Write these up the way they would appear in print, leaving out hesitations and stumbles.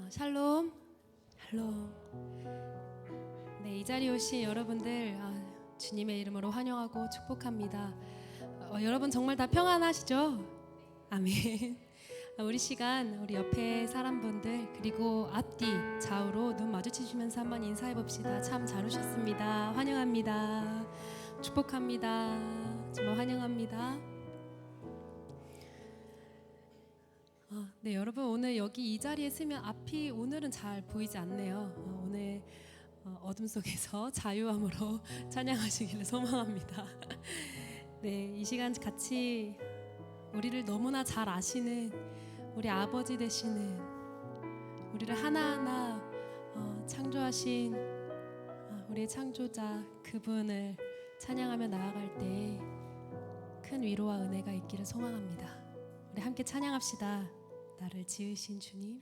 샬롬, 샬롬. 네, 이 자리에 오신 여러분들 주님의 이름으로 환영하고 축복합니다. 여러분 정말 다 평안하시죠? 아멘. 우리 시간 우리 옆에 사람분들 그리고 앞뒤 좌우로 눈 마주치시면서 한번 인사해 봅시다. 참 잘 오셨습니다. 환영합니다. 축복합니다. 정말 환영합니다. 네, 여러분 오늘 여기 이 자리에 서면 앞이 오늘은 잘 보이지 않네요. 오늘 어둠 속에서 자유함으로 찬양하시기를 소망합니다. 네, 이 시간 같이 우리를 너무나 잘 아시는 우리 아버지 되시는 우리를 하나하나 창조하신 우리의 창조자 그분을 찬양하며 나아갈 때 큰 위로와 은혜가 있기를 소망합니다. 우리 함께 찬양합시다. 나를 지으신 주님.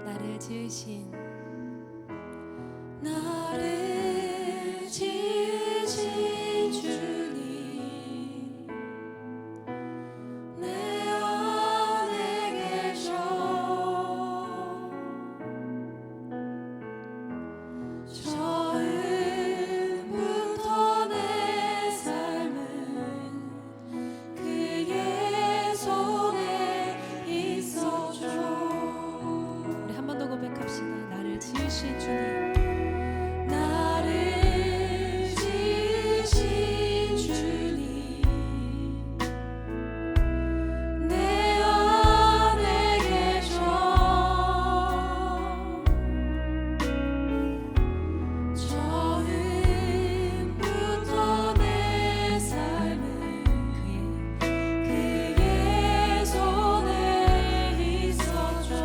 나를 지으신 나를 지으신 주님 내 안에 계셔 처음부터 내 삶은 그의 손에 있어줘. 우리 한 번 더 고백합시다. 나를 지으신 주님. 나를 지으신 주님 내 안에 계셔 처음부터 내 삶은 그의 손에 있어줘.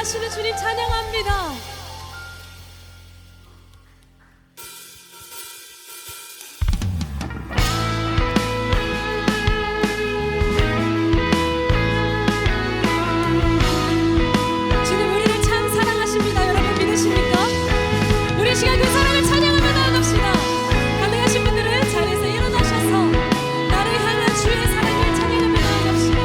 사랑하시는 주님 찬양합니다. 주님 우리를 참 사랑하십니다. 여러분 믿으십니까? 우리 시간 그 사랑을 찬양하며 나아갑시다. 가능하신 분들은 자리에서 일어나셔서 나를 향한 주의 사랑을 찬양하며 나아갑시다.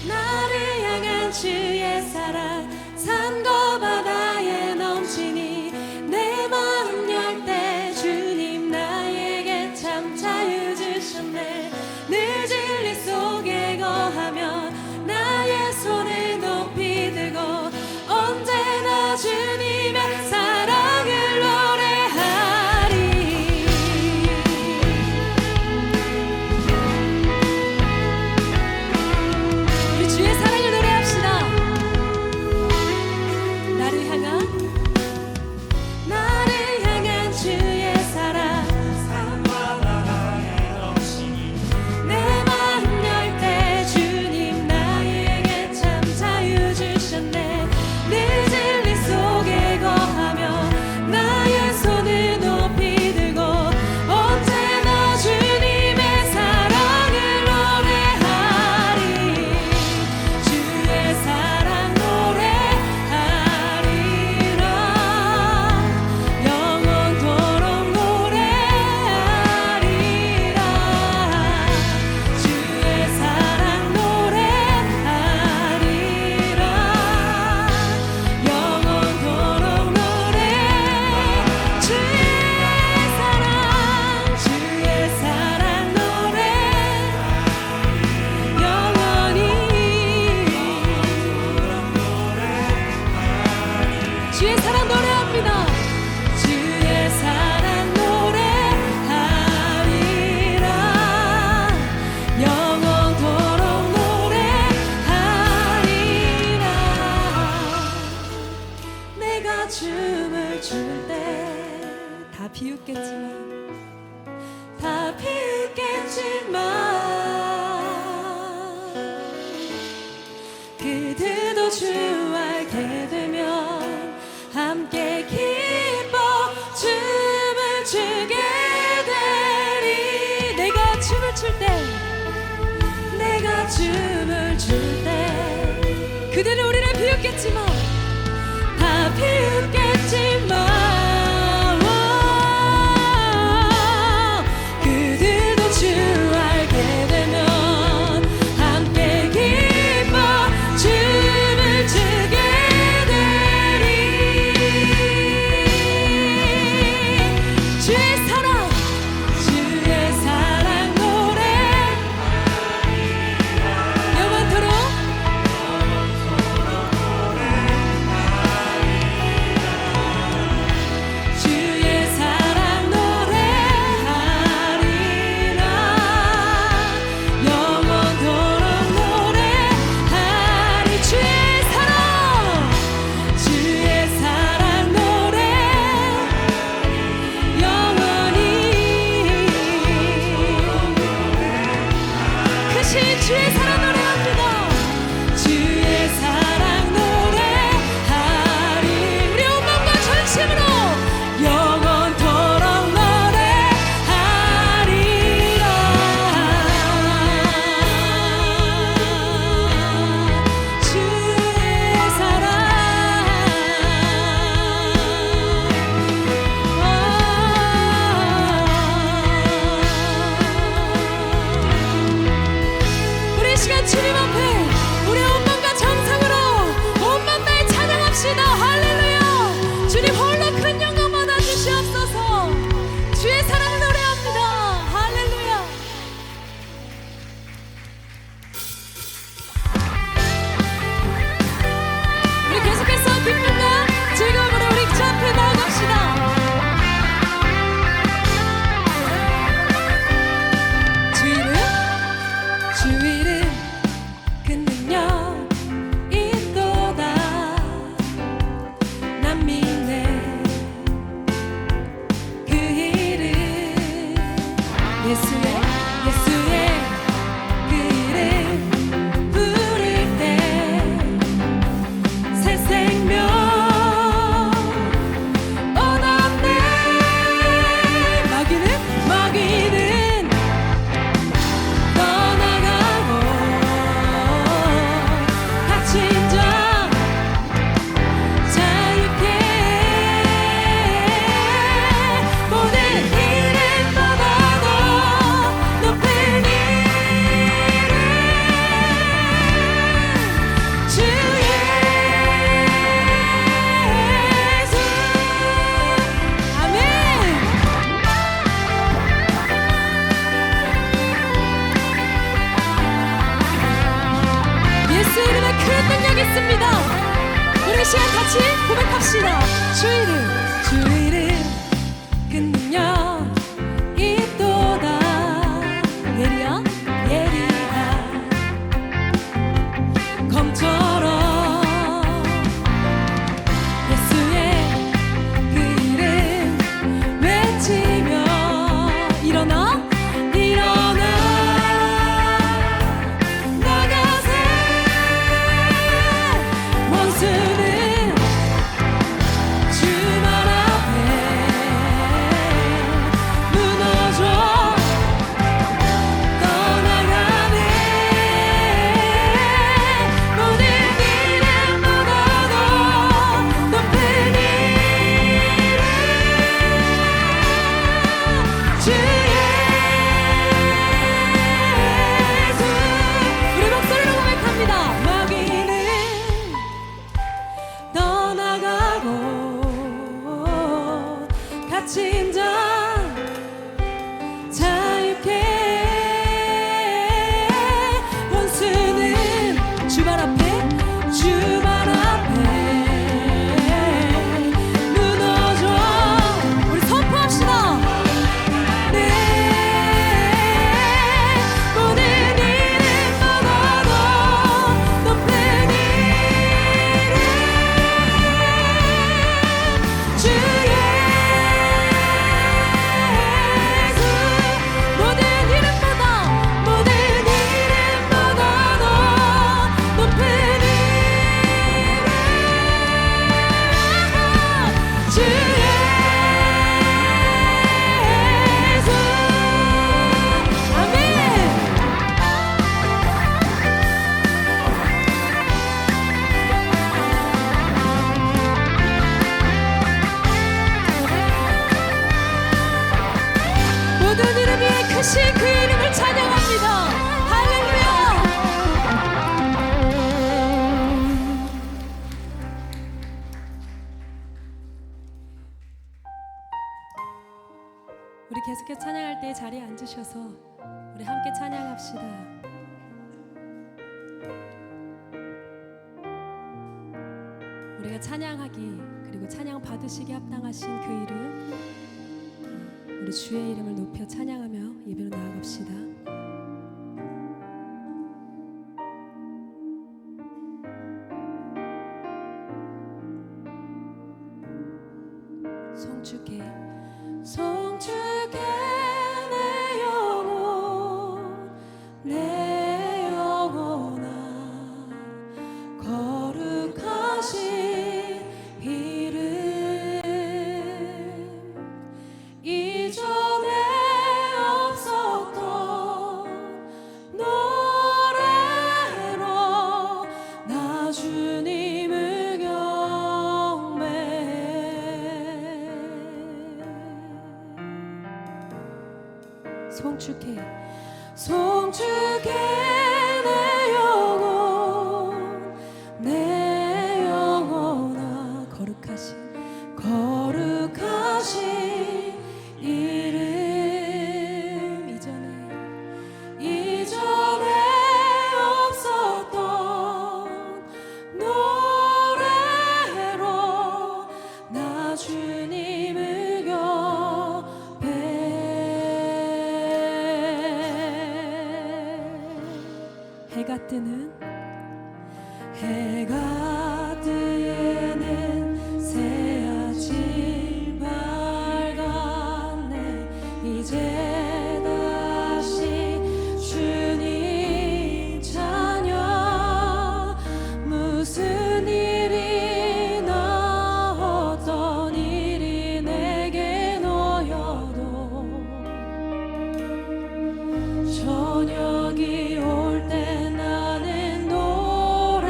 나를 향한 주의 사랑 산과 바다에 넘치니 내 마음 열 때 주님 나에게 참 자유 주셨네. 늘 진리 속에 거하며 나의 손을 높이 들고 언제나 주님의 사랑을 노래하리. 우리 주의 사랑을 노래합시다. 나를 향한 주의 사랑 내 마음 열 때 주님 나에게 참 자유 주셨네. 늘 진리 속에 거하며 나의 손을 높이 들고 언제나 주님의 사랑을 노래하리. 주의 사랑 노래하리라. 영원토록 노래하리라. 주의 사랑 노래하리라. 영원토록 노래. 주의 사랑 노래 영원히. 주의 사랑 노래합니다. 주의 사랑 노래하리라. 영원토록 노래하리라. 내가 춤을 출 때 다 비웃겠지만 다 비웃겠지만 그들도 주 알게 되면 함께 기뻐 춤을 추게 되리. 내가 춤을 출 때 내가 춤을 출 때 그들은 우리를 비웃겠지만 다 비웃겠지만 그들도 주 알게 되면 함께 기뻐 춤을 추게 되리. 주의 사랑 주의 사랑 노래 영원토록 주의 사랑 노래하리라. 영원토록 노래하리. 주의 사랑 노래 영원히. 크신 주의 사랑 노래합니다. 주의 사랑 노래하리. 우리 온 마음과 전심으로 영원토록 노래하리라. 주의 사랑 우리 시간 주님 앞에 우리 온 마음과 정성으로 온 마음 다해 찬양합시다. 할렐루야. 주님 홀로 큰 영광 받아 주시옵소서. 주의 사랑을 노래합니다. 할렐루야. 우리 계속해서 기쁨과 즐거움으로 우리 주 앞에 나아갑시다. 주 이름 믿습니다. 우리 시간 같이 고백합시다. 주 이름 그 능력 있도다. 예리야 검처럼 예수의 그 이름 외치며 일어나 나가세. 원수는 주말 앞에 무너져 떠나가네. 모든 이름보다도 높은 이름 주 예수. 우리 목소리로 고백합니다. 마귀는 떠나가고 갇힌 자 자유케. 원수는 주발 앞에 무너져. 우리 선포합시다. 네, 모든 이름보다도 높은 이름 주 예수. 모든 이름보다도 높은 이름 주 예수. 아멘. 모든 이름 위에 크신 그 이름을 찬양합니다. 할렐루야. 우리 계속해서 찬양할 때 자리에 앉으셔서 우리 함께 찬양합시다. 우리가 찬양하기 그리고 찬양 받으시기 합당하신 그 이름, 우리 주의 이름을 높여 찬양하며 예배로 나아갑시다. 송축해 내 영혼아 거룩하신 이름. 이전에 없었던 노래로 나 주님을 경배해. 송축해 내 영혼아 거룩하신 이름. 이전에 없었던 노래로 나 주님을 경배해. 해가 뜨는 새 아침 밝았네. 이제 다시 주님 찬양. 무슨 일이나 어떤 일이 내게 놓여도 저녁이 올 때 나는 노래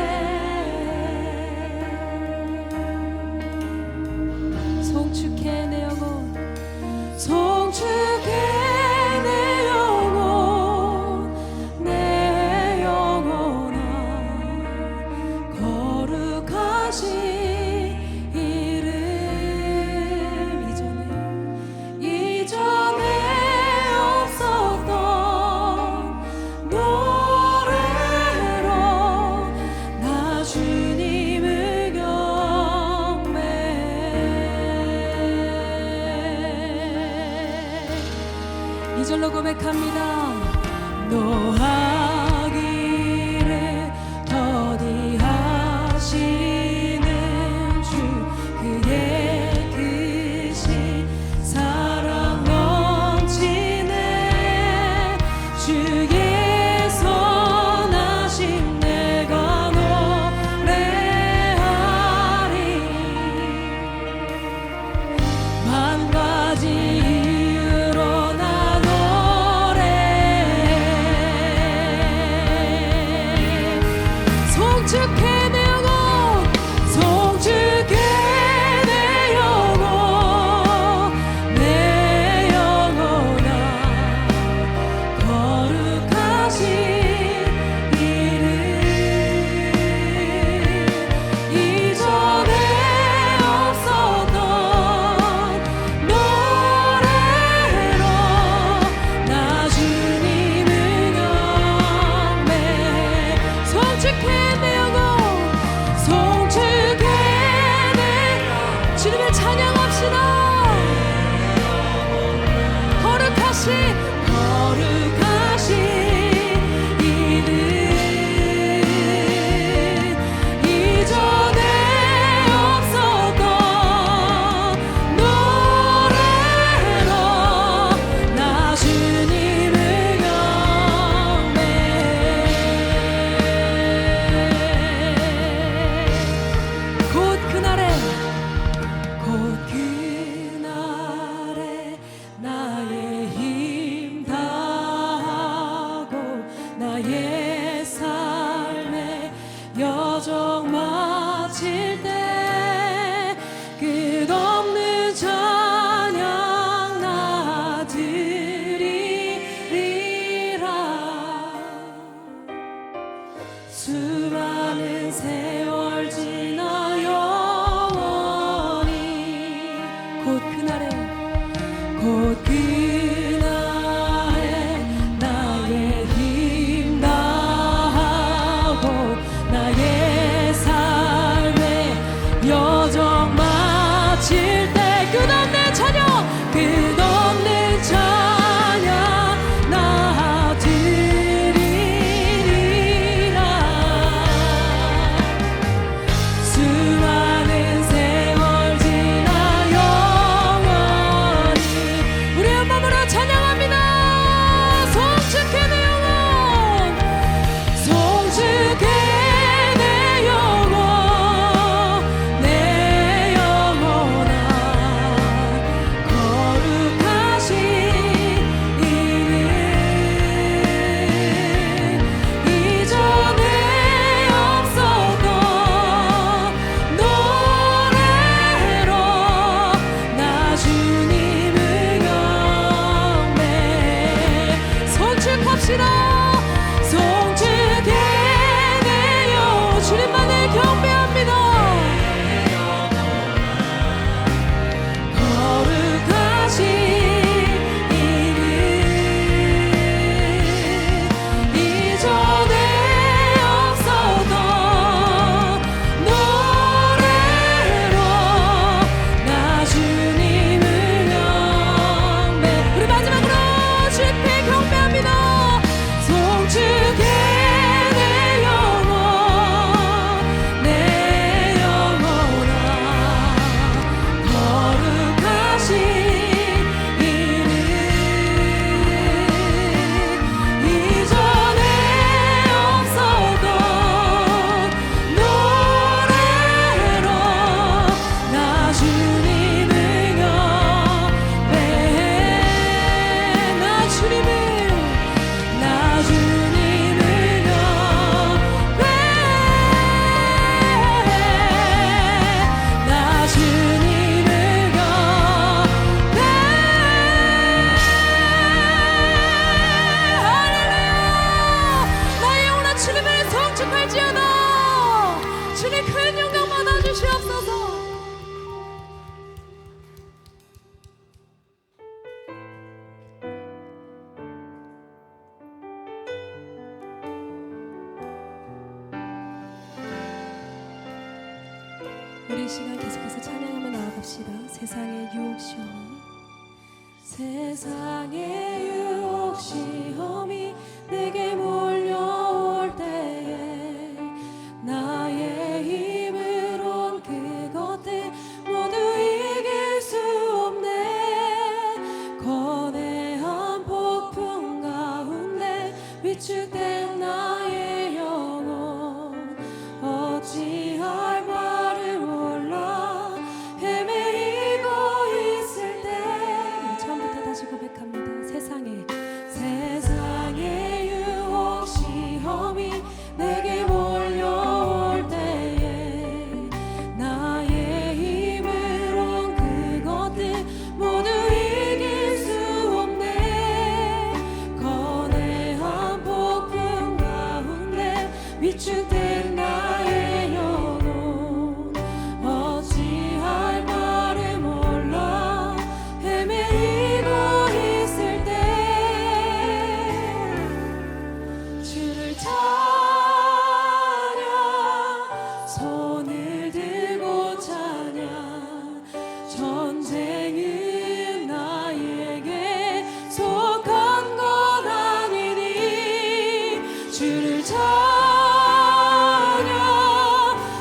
말로 고백합니다. 노하기를 더디하시는 주 그의 크신 사랑 넘치네 주의 선하심 내가 노래하리 만 가지 이유로 나 노래해 송축해 내 영혼 송축해 내 영혼 내 영혼아 거룩하신 이름 이전에 없었던 노래로 나 주님을 경배 송축해 내 영혼 송축해 내 주님을 찬양합시다. 거룩하신 이름 이전에 없었던 노래로 나 주님을 경배해 곧 그날에 나의 힘 다하고 나의 삶의 여정 마칠 때 끝없는 찬양 나 드리리라 수많은 세월 지나 영원히 곧 그날에 나의 힘 다하고 나의 삶의 여정 마칠 때 끝없는 찬양 나 드리리라 수많은 세월 지나 영원히 우리의 마음으로 찬양합니다. 송축해 내 영혼 송축해 내 영혼 내 영혼아 거룩하신 이름 이전에 없었던 노래로 나 주님을 경배해 송축합시다. 송축해 내 영혼 주님만을 경배합니다. 거룩하신 이름 이전에 없었던 노래로 나 주님을 경배 우리 마지막으로 주님께 경배합니다. 송축해 내 영혼 내 영혼아 거룩하신 이름 이전에 없었던 노래로 나 주님을 경배해 나 주님을 우리 시간 계속해서 찬양하며 나아갑시다. 세상의 유혹 시험이 세상의 유혹 시험이 내게 몰려올 때에 나의 힘으론 그것들 모두 이길 수 없네. 거대한 폭풍 가운데 위축된 나의 영혼 어찌할 바를 몰라 헤매이고 있을 때 처음부터 다시 고백합니다. 세상의 유혹 시험이 내게 몰려올 때에 나의 힘으론 그것들 모두 이길 수 없네. 거대한 폭풍 가운데 위축된 나의 영혼 어찌할 바를 몰라 헤매이고 있을 때 주를 찬양 손을 들고 찬양 전쟁은 나에게 속한 것 아니니 주를 찬양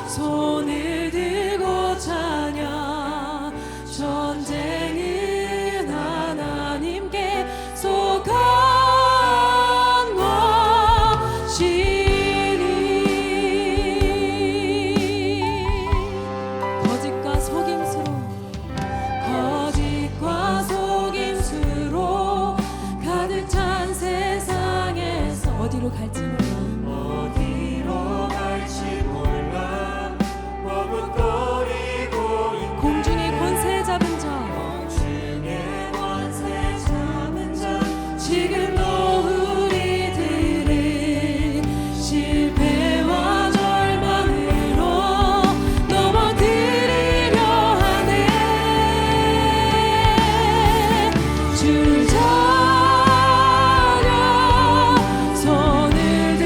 손을 들고 찬양 전쟁은 하나님께 속한 것이니 거짓과 속임수로 가득 찬 세상에서 어디로 갈지 몰라 머뭇거리고 있네. 공중의 권세 잡은 자 지금도 우리들을 실패와 절망으로 넘어뜨리려 하네. 주를 찬양 손을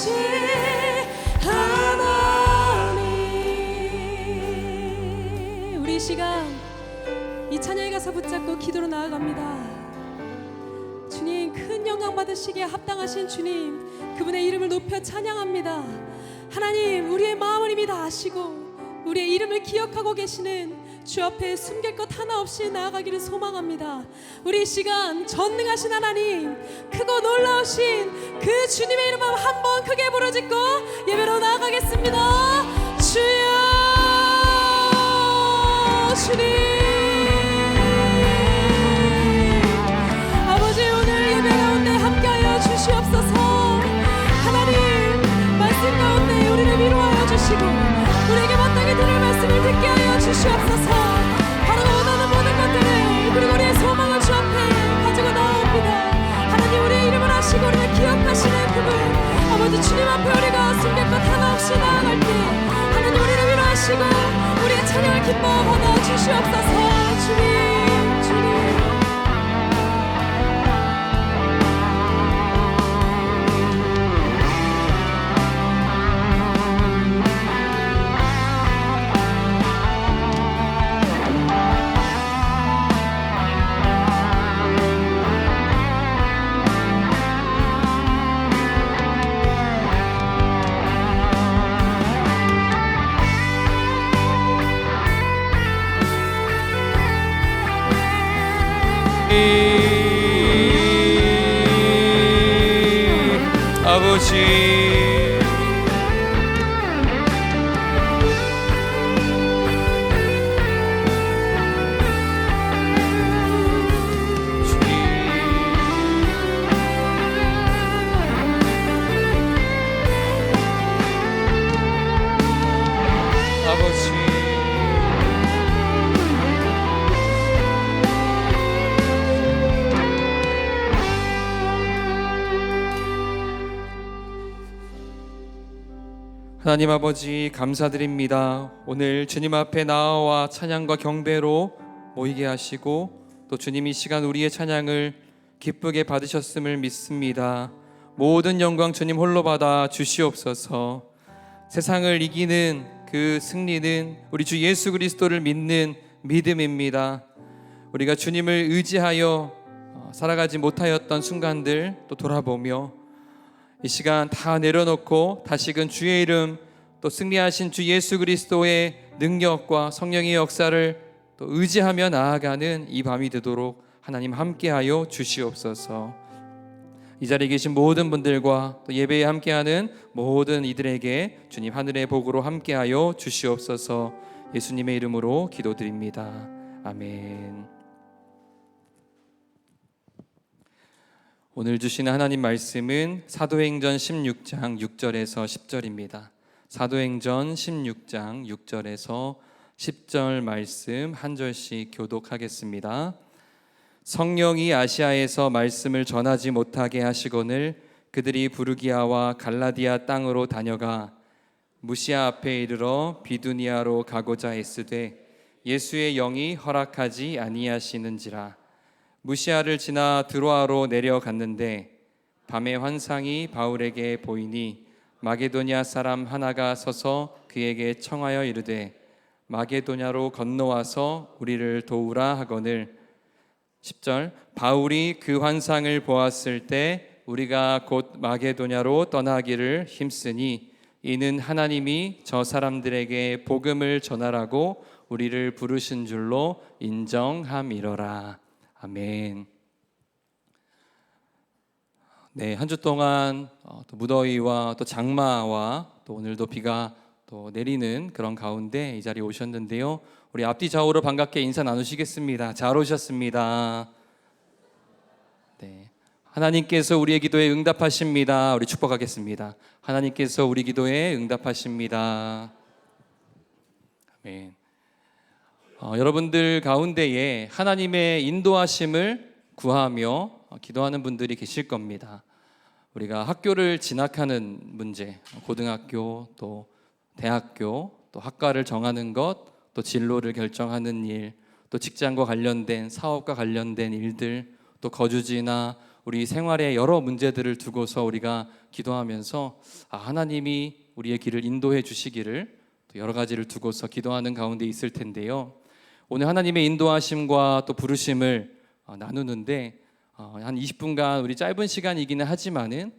아버지 하나님. 우리 이 시간 이 찬양에 가서 붙잡고 기도로 나아갑니다. 주님, 큰 영광 받으시기에 합당하신 주님, 그분의 이름을 높여 찬양합니다. 하나님, 우리의 마음을 이미 다 아시고 우리의 이름을 기억하고 계시는 주 앞에 숨길 것 하나 없이 나아가기를 소망합니다. 우리 이 시간 전능하신 하나님, 크고 놀라우신 그 주님의 이름을 한번 크게 부르짖고 예배로 나아가겠습니다. 주여, 주님, 아버지, 오늘 예배 가운데 함께하여 주시옵소서. 하나님, 말씀 가운데 우리를 위로하여 주시고 우리에게 마땅히 들을 말씀을 듣게 하여 주시옵소서. 바로 원하는 모든 것들을 그리고 우리의 소망을 주 앞에 가지고 나옵니다. 하나님, 우리의 이름을 아시고 우리를 기억하시는 그분, 아버지, 주님 앞에 우리가 숨길 것 하나 없이 나아갈 때 하나님, 우리를 위로하시고 우리의 찬양을 기뻐 받아 주시옵소서. 주님, 주님. 아버지, 하나님 아버지, 감사드립니다. 오늘 주님 앞에 나와 찬양과 경배로 모이게 하시고 또 주님 이 시간 우리의 찬양을 기쁘게 받으셨음을 믿습니다. 모든 영광 주님 홀로 받아 주시옵소서. 세상을 이기는 그 승리는 우리 주 예수 그리스도를 믿는 믿음입니다. 우리가 주님을 의지하여 살아가지 못하였던 순간들 또 돌아보며 이 시간 다 내려놓고 다시금 주의 이름 또 승리하신 주 예수 그리스도의 능력과 성령의 역사를 또 의지하며 나아가는 이 밤이 되도록 하나님 함께하여 주시옵소서. 이 자리에 계신 모든 분들과 또 예배에 함께하는 모든 이들에게 주님 하늘의 복으로 함께하여 주시옵소서. 예수님의 이름으로 기도드립니다. 아멘. 오늘 주시는 하나님 말씀은 사도행전 16장 6절에서 10절입니다. 사도행전 16장 6절에서 10절 말씀 한 절씩 교독하겠습니다. 성령이 아시아에서 말씀을 전하지 못하게 하시거늘 그들이 부르기아와 갈라디아 땅으로 다녀가 무시아 앞에 이르러 비두니아로 가고자 애쓰되 예수의 영이 허락하지 아니하시는지라. 무시아를 지나 드로아로 내려갔는데 밤에 환상이 바울에게 보이니 마게도냐 사람 하나가 서서 그에게 청하여 이르되 마게도냐로 건너와서 우리를 도우라 하거늘. 10절 바울이 그 환상을 보았을 때 우리가 곧 마게도냐로 떠나기를 힘쓰니 이는 하나님이 저 사람들에게 복음을 전하라고 우리를 부르신 줄로 인정함이로라. 아멘. 네, 한 주 동안 또 무더위와 또 장마와 또 오늘도 비가 또 내리는 그런 가운데 이 자리에 오셨는데요. 우리 앞뒤 좌우로 반갑게 인사 나누시겠습니다. 잘 오셨습니다. 네, 하나님께서 우리의 기도에 응답하십니다. 우리 축복하겠습니다. 하나님께서 우리 기도에 응답하십니다. 아멘. 여러분들 가운데에 하나님의 인도하심을 구하며 기도하는 분들이 계실 겁니다. 우리가 학교를 진학하는 문제, 고등학교 또 대학교 또 학과를 정하는 것, 또 진로를 결정하는 일, 또 직장과 관련된 사업과 관련된 일들, 또 거주지나 우리 생활의 여러 문제들을 두고서 우리가 기도하면서 하나님이 우리의 길을 인도해 주시기를 또 여러 가지를 두고서 기도하는 가운데 있을 텐데요. 오늘 하나님의 인도하심과 또 부르심을 나누는데 한 20분간 우리 짧은 시간이기는 하지만은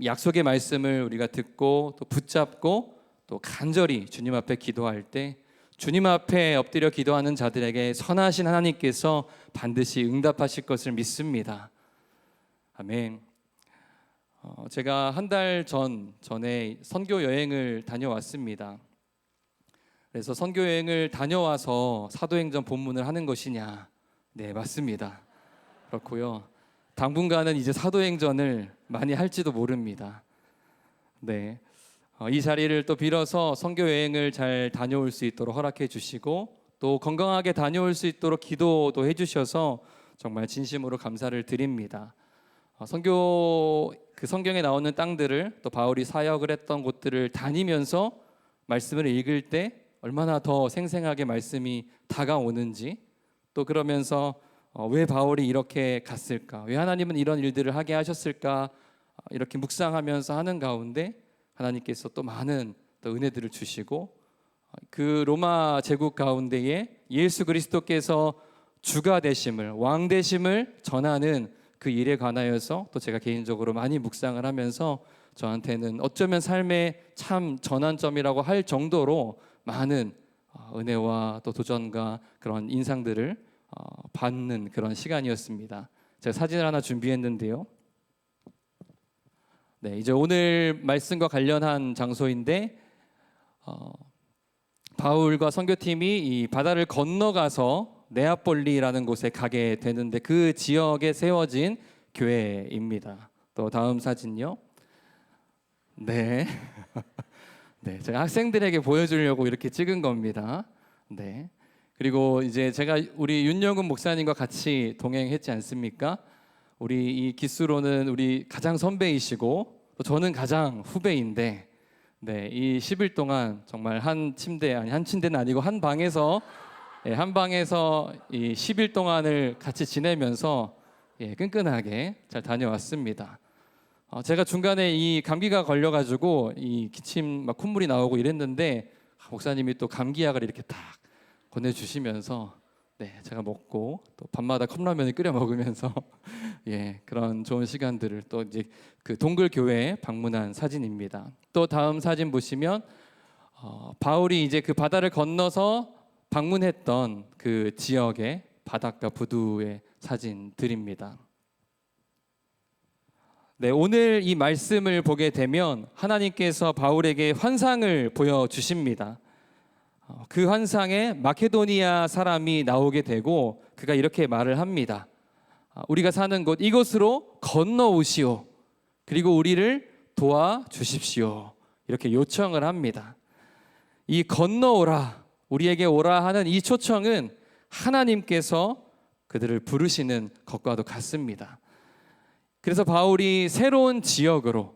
약속의 말씀을 우리가 듣고 또 붙잡고 또 간절히 주님 앞에 기도할 때 주님 앞에 엎드려 기도하는 자들에게 선하신 하나님께서 반드시 응답하실 것을 믿습니다. 아멘. 제가 한 달 전에 선교 여행을 다녀왔습니다. 그래서 선교 여행을 다녀와서 사도행전 본문을 하는 것이냐? 네, 맞습니다. 그렇고요. 당분간은 이제 사도행전을 많이 할지도 모릅니다. 네, 이 자리를 또 빌어서 선교 여행을 잘 다녀올 수 있도록 허락해 주시고 또 건강하게 다녀올 수 있도록 기도도 해주셔서 정말 진심으로 감사를 드립니다. 성경에 나오는 땅들을 또 바울이 사역을 했던 곳들을 다니면서 말씀을 읽을 때 얼마나 더 생생하게 말씀이 다가오는지 또 그러면서 왜 바울이 이렇게 갔을까? 왜 하나님은 이런 일들을 하게 하셨을까? 이렇게 묵상하면서 하는 가운데 하나님께서 또 많은 또 은혜들을 주시고 그 로마 제국 가운데에 예수 그리스도께서 주가 되심을 왕 되심을 전하는 그 일에 관하여서 또 제가 개인적으로 많이 묵상을 하면서 저한테는 어쩌면 삶의 참 전환점이라고 할 정도로 많은 은혜와 또 도전과 그런 인상들을 받는 그런 시간이었습니다. 제가 사진을 하나 준비했는데요. 네, 이제 오늘 말씀과 관련한 장소인데 바울과 선교팀이 이 바다를 건너가서 네아폴리라는 곳에 가게 되는데 그 지역에 세워진 교회입니다. 또 다음 사진요. 네. 네, 제가 학생들에게 보여주려고 이렇게 찍은 겁니다. 네. 그리고 이제 제가 우리 윤영훈 목사님과 같이 동행했지 않습니까? 우리 이 기수로는 우리 가장 선배이시고 또 저는 가장 후배인데, 네, 이 10일 동안 정말 한 침대는 아니고 한 방에서 이 10일 동안을 같이 지내면서 끈끈하게 잘 다녀왔습니다. 제가 중간에 이 감기가 걸려가지고 이 기침 막 콧물이 나오고 이랬는데 목사님이 또 감기약을 이렇게 딱 권해주시면서 제가 먹고 또 밤마다 컵라면을 끓여 먹으면서 그런 좋은 시간들을 또 이제 그 동글 교회에 방문한 사진입니다. 또 다음 사진 보시면 바울이 이제 그 바다를 건너서 방문했던 그 지역의 바닷가 부두의 사진들입니다. 네, 오늘 이 말씀을 보게 되면 하나님께서 바울에게 환상을 보여주십니다. 그 환상에 마케도니아 사람이 나오게 되고 그가 이렇게 말을 합니다. 우리가 사는 곳 이곳으로 건너오시오. 그리고 우리를 도와주십시오. 이렇게 요청을 합니다. 이 건너오라, 우리에게 오라 하는 이 초청은 하나님께서 그들을 부르시는 것과도 같습니다. 그래서 바울이 새로운 지역으로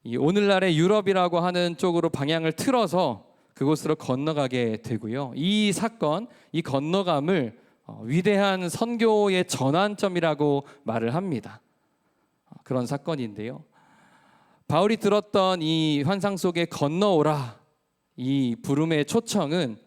이 오늘날의 유럽이라고 하는 쪽으로 방향을 틀어서 그곳으로 건너가게 되고요. 이 사건, 이 건너감을 위대한 선교의 전환점이라고 말을 합니다. 그런 사건인데요. 바울이 들었던 이 환상 속에 건너오라, 이 부름의 초청은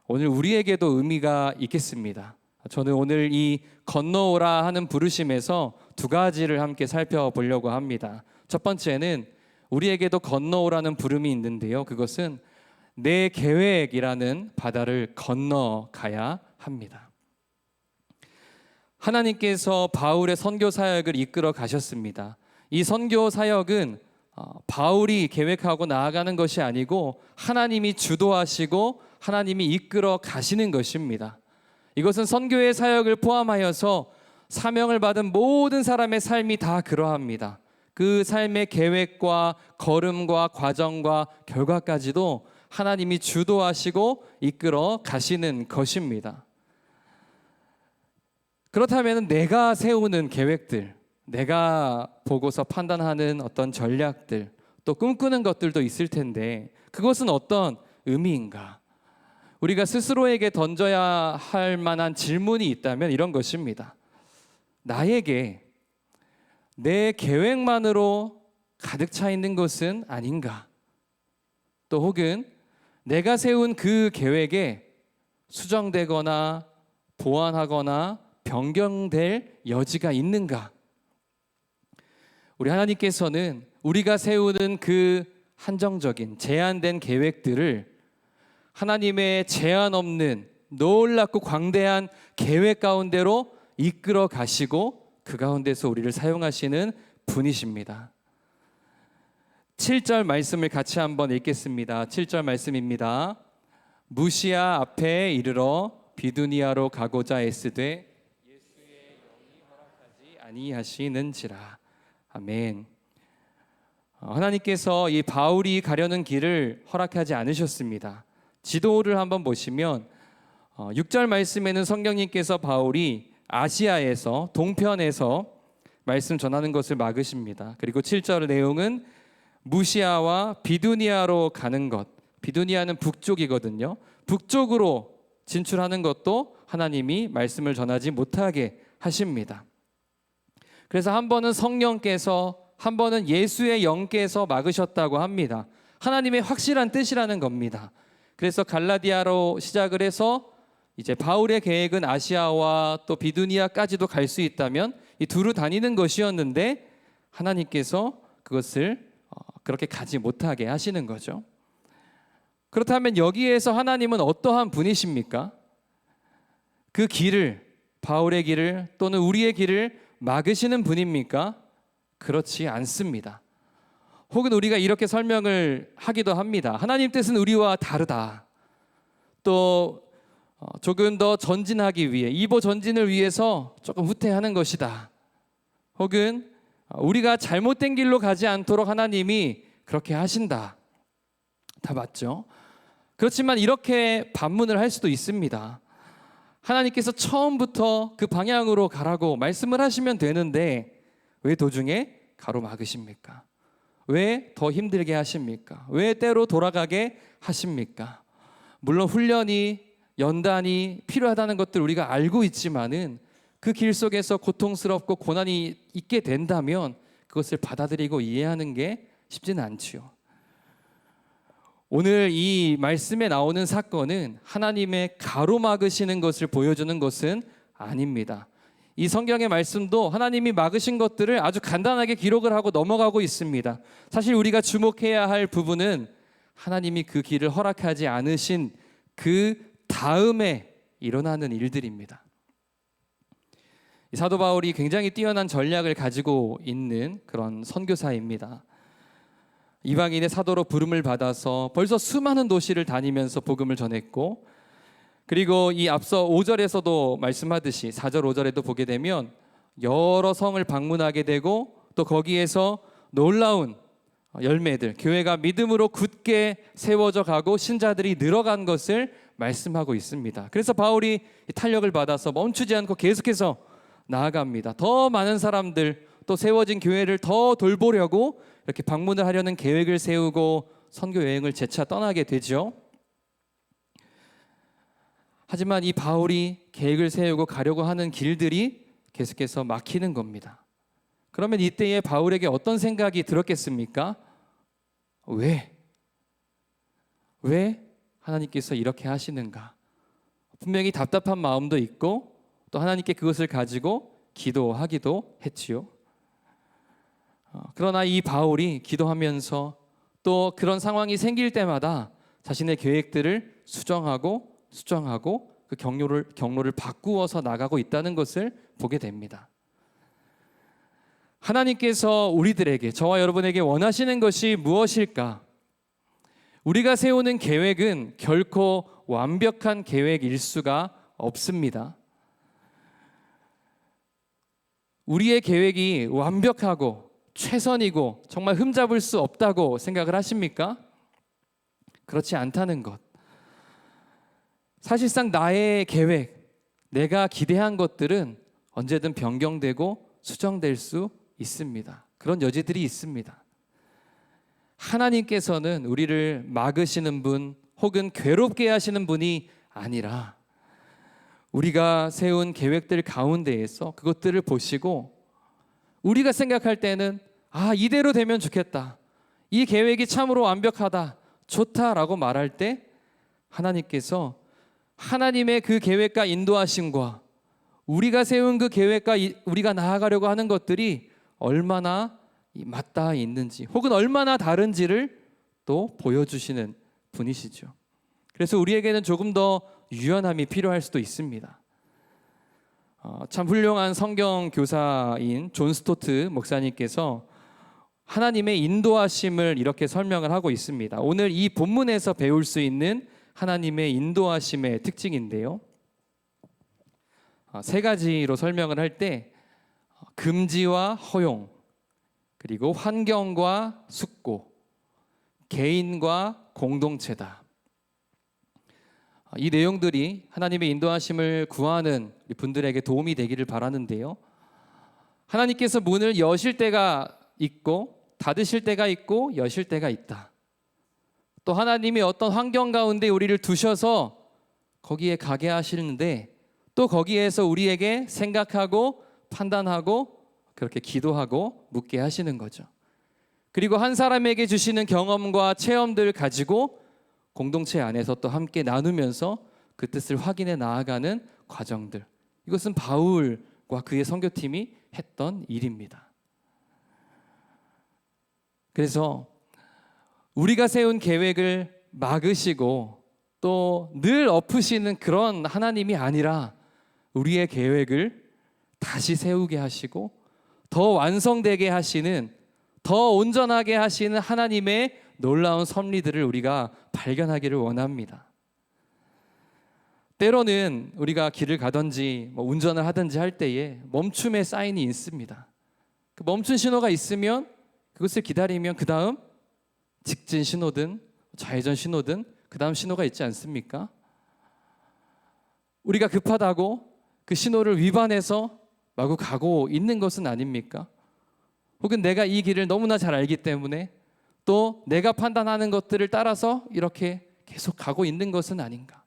오늘 우리에게도 의미가 있겠습니다. 저는 오늘 이 건너오라 하는 부르심에서 두 가지를 함께 살펴보려고 합니다. 첫 번째는 우리에게도 건너오라는 부름이 있는데요. 그것은 내 계획이라는 바다를 건너가야 합니다. 하나님께서 바울의 선교 사역을 이끌어 가셨습니다. 이 선교 사역은 바울이 계획하고 나아가는 것이 아니고 하나님이 주도하시고 하나님이 이끌어 가시는 것입니다. 이것은 선교의 사역을 포함하여서 사명을 받은 모든 사람의 삶이 다 그러합니다. 그 삶의 계획과 걸음과 과정과 결과까지도 하나님이 주도하시고 이끌어 가시는 것입니다. 그렇다면 내가 세우는 계획들, 내가 보고서 판단하는 어떤 전략들, 또 꿈꾸는 것들도 있을 텐데 그것은 어떤 의미인가? 우리가 스스로에게 던져야 할 만한 질문이 있다면 이런 것입니다. 나에게 내 계획만으로 가득 차 있는 것은 아닌가? 또 혹은 내가 세운 그 계획에 수정되거나 보완하거나 변경될 여지가 있는가? 우리 하나님께서는 우리가 세우는 그 한정적인 제한된 계획들을 하나님의 제한 없는 놀랍고 광대한 계획 가운데로 이끌어 가시고 그 가운데서 우리를 사용하시는 분이십니다. 7절 말씀을 같이 한번 읽겠습니다. 7절 말씀입니다. 무시아 앞에 이르러 비두니아로 가고자 애쓰되 예수의 영이 허락하지 아니하시는지라. 아멘. 하나님께서 이 바울이 가려는 길을 허락하지 않으셨습니다. 지도를 한번 보시면 6절 말씀에는 성령님께서 바울이 아시아에서 동편에서 말씀 전하는 것을 막으십니다. 그리고 7절 내용은 무시아와 비두니아로 가는 것. 비두니아는 북쪽이거든요. 북쪽으로 진출하는 것도 하나님이 말씀을 전하지 못하게 하십니다. 그래서 한 번은 성령께서, 한 번은 예수의 영께서 막으셨다고 합니다. 하나님의 확실한 뜻이라는 겁니다. 그래서 갈라디아로 시작을 해서 이제 바울의 계획은 아시아와 또 비두니아까지도 갈 수 있다면 이 두루 다니는 것이었는데 하나님께서 그것을 그렇게 가지 못하게 하시는 거죠. 그렇다면 여기에서 하나님은 어떠한 분이십니까? 그 길을, 바울의 길을 또는 우리의 길을 막으시는 분입니까? 그렇지 않습니다. 혹은 우리가 이렇게 설명을 하기도 합니다. 하나님 뜻은 우리와 다르다. 또 조금 더 전진하기 위해, 이보 전진을 위해서 조금 후퇴하는 것이다. 혹은 우리가 잘못된 길로 가지 않도록 하나님이 그렇게 하신다. 다 맞죠? 그렇지만 이렇게 반문을 할 수도 있습니다. 하나님께서 처음부터 그 방향으로 가라고 말씀을 하시면 되는데 왜 도중에 가로막으십니까? 왜 더 힘들게 하십니까? 왜 때로 돌아가게 하십니까? 물론 훈련이, 연단이 필요하다는 것들 우리가 알고 있지만은 그 길 속에서 고통스럽고 고난이 있게 된다면 그것을 받아들이고 이해하는 게 쉽지는 않지요. 오늘 이 말씀에 나오는 사건은 하나님의 가로막으시는 것을 보여주는 것은 아닙니다. 이 성경의 말씀도 하나님이 막으신 것들을 아주 간단하게 기록을 하고 넘어가고 있습니다. 사실 우리가 주목해야 할 부분은 하나님이 그 길을 허락하지 않으신 그 다음에 일어나는 일들입니다. 사도 바울이 굉장히 뛰어난 전략을 가지고 있는 그런 선교사입니다. 이방인의 사도로 부름을 받아서 벌써 수많은 도시를 다니면서 복음을 전했고, 그리고 이 앞서 5절에서도 말씀하듯이 4절 5절에도 보게 되면 여러 성을 방문하게 되고 또 거기에서 놀라운 열매들, 교회가 믿음으로 굳게 세워져 가고 신자들이 늘어간 것을 말씀하고 있습니다. 그래서 바울이 탄력을 받아서 멈추지 않고 계속해서 나아갑니다. 더 많은 사람들, 또 세워진 교회를 더 돌보려고 이렇게 방문을 하려는 계획을 세우고 선교 여행을 재차 떠나게 되죠. 하지만 이 바울이 계획을 세우고 가려고 하는 길들이 계속해서 막히는 겁니다. 그러면 이때에 바울에게 어떤 생각이 들었겠습니까? 왜 하나님께서 이렇게 하시는가? 분명히 답답한 마음도 있고 또 하나님께 그것을 가지고 기도하기도 했지요. 그러나 이 바울이 기도하면서 또 그런 상황이 생길 때마다 자신의 계획들을 수정하고 그 경로를 바꾸어서 나가고 있다는 것을 보게 됩니다. 하나님께서 우리들에게, 저와 여러분에게 원하시는 것이 무엇일까? 우리가 세우는 계획은 결코 완벽한 계획일 수가 없습니다. 우리의 계획이 완벽하고 최선이고 정말 흠잡을 수 없다고 생각을 하십니까? 그렇지 않다는 것. 사실상 나의 계획, 내가 기대한 것들은 언제든 변경되고 수정될 수 있습니다. 그런 여지들이 있습니다. 하나님께서는 우리를 막으시는 분 혹은 괴롭게 하시는 분이 아니라 우리가 세운 계획들 가운데에서 그것들을 보시고 우리가 생각할 때는 이대로 되면 좋겠다, 이 계획이 참으로 완벽하다, 좋다라고 말할 때 하나님께서 하나님의 그 계획과 인도하심과 우리가 세운 그 계획과 우리가 나아가려고 하는 것들이 얼마나 맞닿아 있는지 혹은 얼마나 다른지를 또 보여주시는 분이시죠. 그래서 우리에게는 조금 더 유연함이 필요할 수도 있습니다. 참 훌륭한 성경 교사인 존 스토트 목사님께서 하나님의 인도하심을 이렇게 설명을 하고 있습니다. 오늘 이 본문에서 배울 수 있는 하나님의 인도하심의 특징인데요, 세 가지로 설명을 할 때 금지와 허용, 그리고 환경과 숙고, 개인과 공동체다. 이 내용들이 하나님의 인도하심을 구하는 분들에게 도움이 되기를 바라는데요, 하나님께서 문을 여실 때가 있고 닫으실 때가 있고 여실 때가 있다. 또 하나님이 어떤 환경 가운데 우리를 두셔서 거기에 가게 하시는데 또 거기에서 우리에게 생각하고 판단하고 그렇게 기도하고 묻게 하시는 거죠. 그리고 한 사람에게 주시는 경험과 체험들을 가지고 공동체 안에서 또 함께 나누면서 그 뜻을 확인해 나아가는 과정들, 이것은 바울과 그의 선교팀이 했던 일입니다. 그래서 우리가 세운 계획을 막으시고 또 늘 엎으시는 그런 하나님이 아니라 우리의 계획을 다시 세우게 하시고 더 완성되게 하시는, 더 온전하게 하시는 하나님의 놀라운 섭리들을 우리가 발견하기를 원합니다. 때로는 우리가 길을 가든지 운전을 하든지 할 때에 멈춤의 사인이 있습니다. 그 멈춘 신호가 있으면 그것을 기다리면 그 다음 직진 신호든 좌회전 신호든 그 다음 신호가 있지 않습니까? 우리가 급하다고 그 신호를 위반해서 마구 가고 있는 것은 아닙니까? 혹은 내가 이 길을 너무나 잘 알기 때문에 또 내가 판단하는 것들을 따라서 이렇게 계속 가고 있는 것은 아닌가?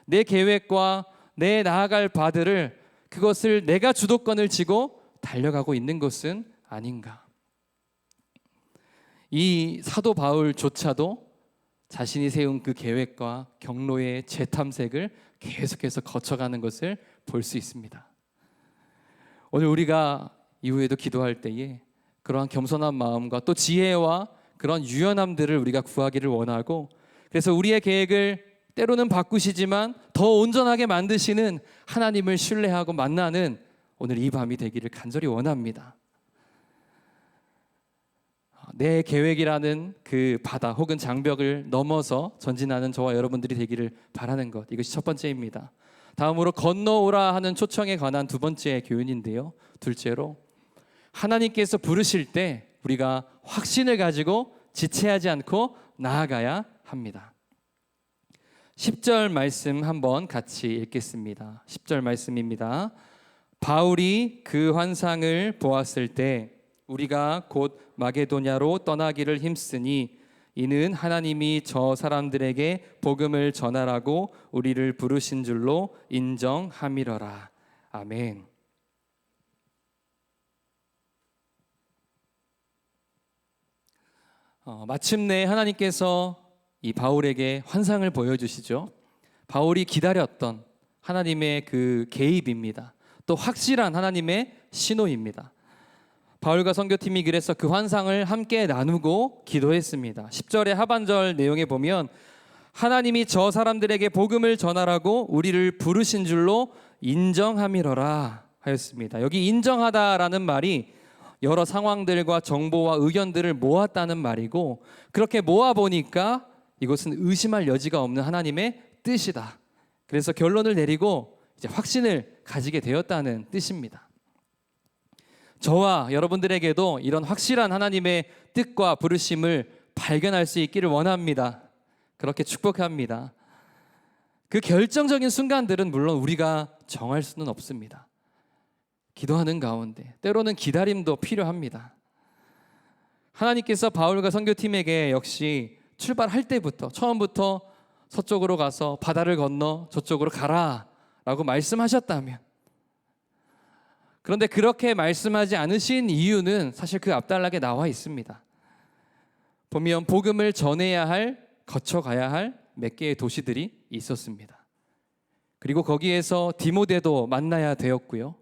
내 계획과 내 나아갈 바들을, 그것을 내가 주도권을 쥐고 달려가고 있는 것은 아닌가? 이 사도 바울조차도 자신이 세운 그 계획과 경로의 재탐색을 계속해서 거쳐가는 것을 볼 수 있습니다. 오늘 우리가 이후에도 기도할 때에 그러한 겸손한 마음과 또 지혜와 그런 유연함들을 우리가 구하기를 원하고, 그래서 우리의 계획을 때로는 바꾸시지만 더 온전하게 만드시는 하나님을 신뢰하고 만나는 오늘 이 밤이 되기를 간절히 원합니다. 내 계획이라는 그 바다 혹은 장벽을 넘어서 전진하는 저와 여러분들이 되기를 바라는 것, 이것이 첫 번째입니다. 다음으로 건너오라 하는 초청에 관한 두 번째 교훈인데요, 둘째로 하나님께서 부르실 때 우리가 확신을 가지고 지체하지 않고 나아가야 합니다. 10절 말씀 한번 같이 읽겠습니다. 10절 말씀입니다. 바울이 그 환상을 보았을 때 우리가 곧 마게도냐로 떠나기를 힘쓰니 이는 하나님이 저 사람들에게 복음을 전하라고 우리를 부르신 줄로 인정함이러라. 아멘. 마침내 하나님께서 이 바울에게 환상을 보여주시죠. 바울이 기다렸던 하나님의 그 개입입니다. 또 확실한 하나님의 신호입니다. 바울과 선교팀이 그래서 그 환상을 함께 나누고 기도했습니다. 10절의 하반절 내용에 보면 하나님이 저 사람들에게 복음을 전하라고 우리를 부르신 줄로 인정함이러라 하였습니다. 여기 인정하다라는 말이 여러 상황들과 정보와 의견들을 모았다는 말이고, 그렇게 모아보니까 이것은 의심할 여지가 없는 하나님의 뜻이다. 그래서 결론을 내리고 이제 확신을 가지게 되었다는 뜻입니다. 저와 여러분들에게도 이런 확실한 하나님의 뜻과 부르심을 발견할 수 있기를 원합니다. 그렇게 축복합니다. 그 결정적인 순간들은 물론 우리가 정할 수는 없습니다. 기도하는 가운데 때로는 기다림도 필요합니다. 하나님께서 바울과 선교팀에게 역시 출발할 때부터 처음부터 서쪽으로 가서 바다를 건너 저쪽으로 가라 라고 말씀하셨다면, 그런데 그렇게 말씀하지 않으신 이유는 사실 그 앞단락에 나와 있습니다. 보면 복음을 전해야 할, 거쳐가야 할 몇 개의 도시들이 있었습니다. 그리고 거기에서 디모데도 만나야 되었고요.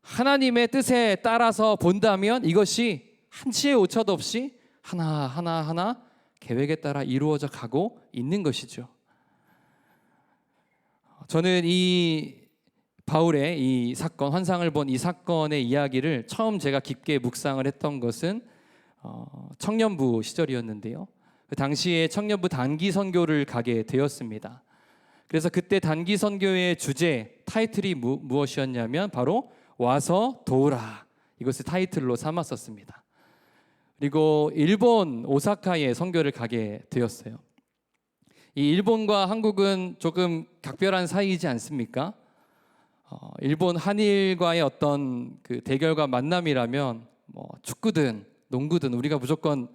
하나님의 뜻에 따라서 본다면 이것이 한치의 오차도 없이 하나하나 계획에 따라 이루어져 가고 있는 것이죠. 저는 이 바울의 이 사건, 환상을 본 이 사건의 이야기를 처음 제가 깊게 묵상을 했던 것은 청년부 시절이었는데요. 그 당시에 청년부 단기 선교를 가게 되었습니다. 그래서 그때 단기 선교의 주제, 타이틀이 무엇이었냐면 바로 와서 도우라, 이것을 타이틀로 삼았었습니다. 그리고 일본 오사카에 선교를 가게 되었어요. 이 일본과 한국은 조금 각별한 사이이지 않습니까? 일본 한일과의 어떤 그 대결과 만남이라면 뭐 축구든 농구든 우리가 무조건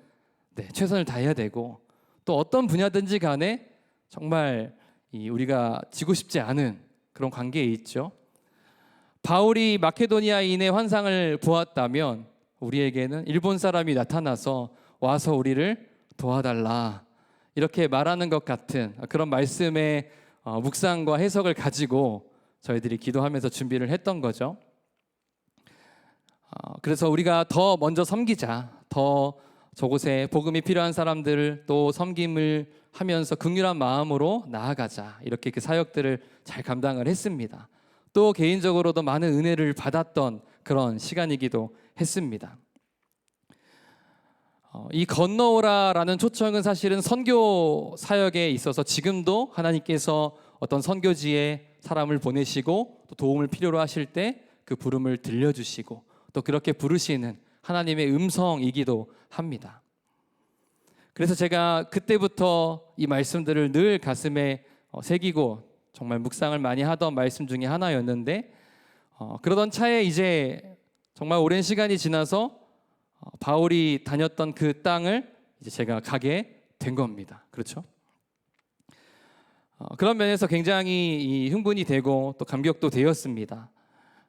최선을 다해야 되고, 또 어떤 분야든지 간에 정말 우리가 지고 싶지 않은 그런 관계에 있죠. 바울이 마케도니아인의 환상을 보았다면 우리에게는 일본 사람이 나타나서 와서 우리를 도와달라, 이렇게 말하는 것 같은 그런 말씀의 묵상과 해석을 가지고 저희들이 기도하면서 준비를 했던 거죠. 그래서 우리가 더 먼저 섬기자, 더 저곳에 복음이 필요한 사람들을 또 섬김을 하면서 긍휼한 마음으로 나아가자, 이렇게 그 사역들을 잘 감당을 했습니다. 또 개인적으로도 많은 은혜를 받았던 그런 시간이기도 했습니다. 이 건너오라라는 초청은 사실은 선교 사역에 있어서 지금도 하나님께서 어떤 선교지에 사람을 보내시고 또 도움을 필요로 하실 때 그 부름을 들려주시고 또 그렇게 부르시는 하나님의 음성이기도 합니다. 그래서 제가 그때부터 이 말씀들을 늘 가슴에 새기고 정말 묵상을 많이 하던 말씀 중에 하나였는데, 그러던 차에 이제 정말 오랜 시간이 지나서 바울이 다녔던 그 땅을 이제 제가 가게 된 겁니다. 그렇죠? 그런 면에서 굉장히 흥분이 되고 또 감격도 되었습니다.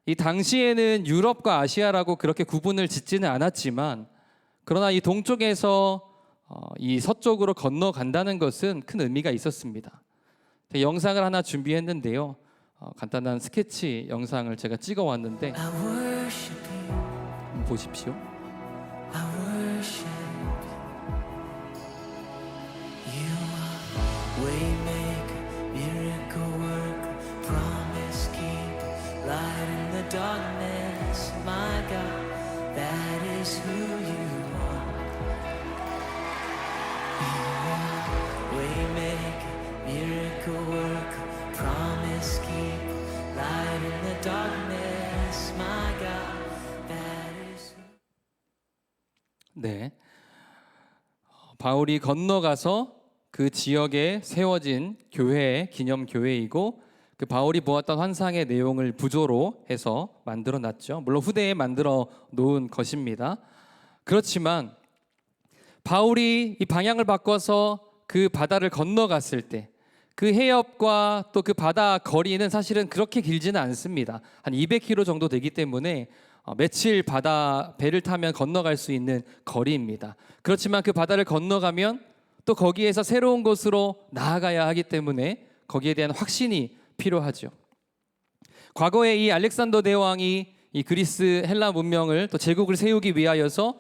이 당시에는 유럽과 아시아라고 그렇게 구분을 짓지는 않았지만, 그러나 이 동쪽에서 이 서쪽으로 건너간다는 것은 큰 의미가 있었습니다. 영상을 하나 준비했는데요. 간단한 스케치 영상을 제가 찍어 왔는데 보십시오. Waymaker, miracle worker, promise keeper, light in the darkness, my God, that is who you are. You are waymaker, miracle worker, promise keeper, light in the darkness, my God, that is who. 네, 바울이 건너가서 그 지역에 세워진 교회, 기념 교회이고, 그 바울이 보았던 환상의 내용을 부조로 해서 만들어 놨죠. 물론 후대에 만들어 놓은 것입니다. 그렇지만 바울이 이 방향을 바꿔서 그 바다를 건너갔을 때 그 해협과 또 그 바다 거리는 사실은 그렇게 길지는 않습니다. 한 200km 정도 되기 때문에 며칠 바다 배를 타면 건너갈 수 있는 거리입니다. 그렇지만 그 바다를 건너가면 또 거기에서 새로운 곳으로 나아가야 하기 때문에 거기에 대한 확신이 필요하죠. 과거에 이 알렉산더 대왕이 이 그리스 헬라 문명을 또 제국을 세우기 위하여서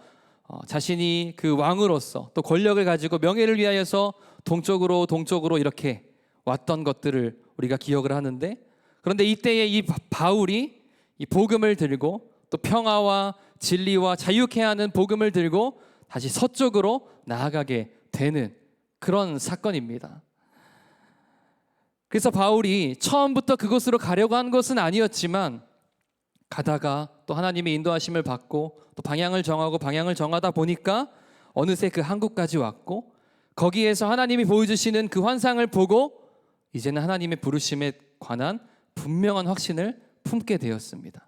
자신이 그 왕으로서 또 권력을 가지고 명예를 위하여서 동쪽으로 이렇게 왔던 것들을 우리가 기억을 하는데, 그런데 이때에 이 바울이 이 복음을 들고 또 평화와 진리와 자유케 하는 복음을 들고 다시 서쪽으로 나아가게 되는 그런 사건입니다. 그래서 바울이 처음부터 그곳으로 가려고 한 것은 아니었지만, 가다가 또 하나님의 인도하심을 받고 또 방향을 정하다 보니까 어느새 그 한국까지 왔고, 거기에서 하나님이 보여주시는 그 환상을 보고 이제는 하나님의 부르심에 관한 분명한 확신을 품게 되었습니다.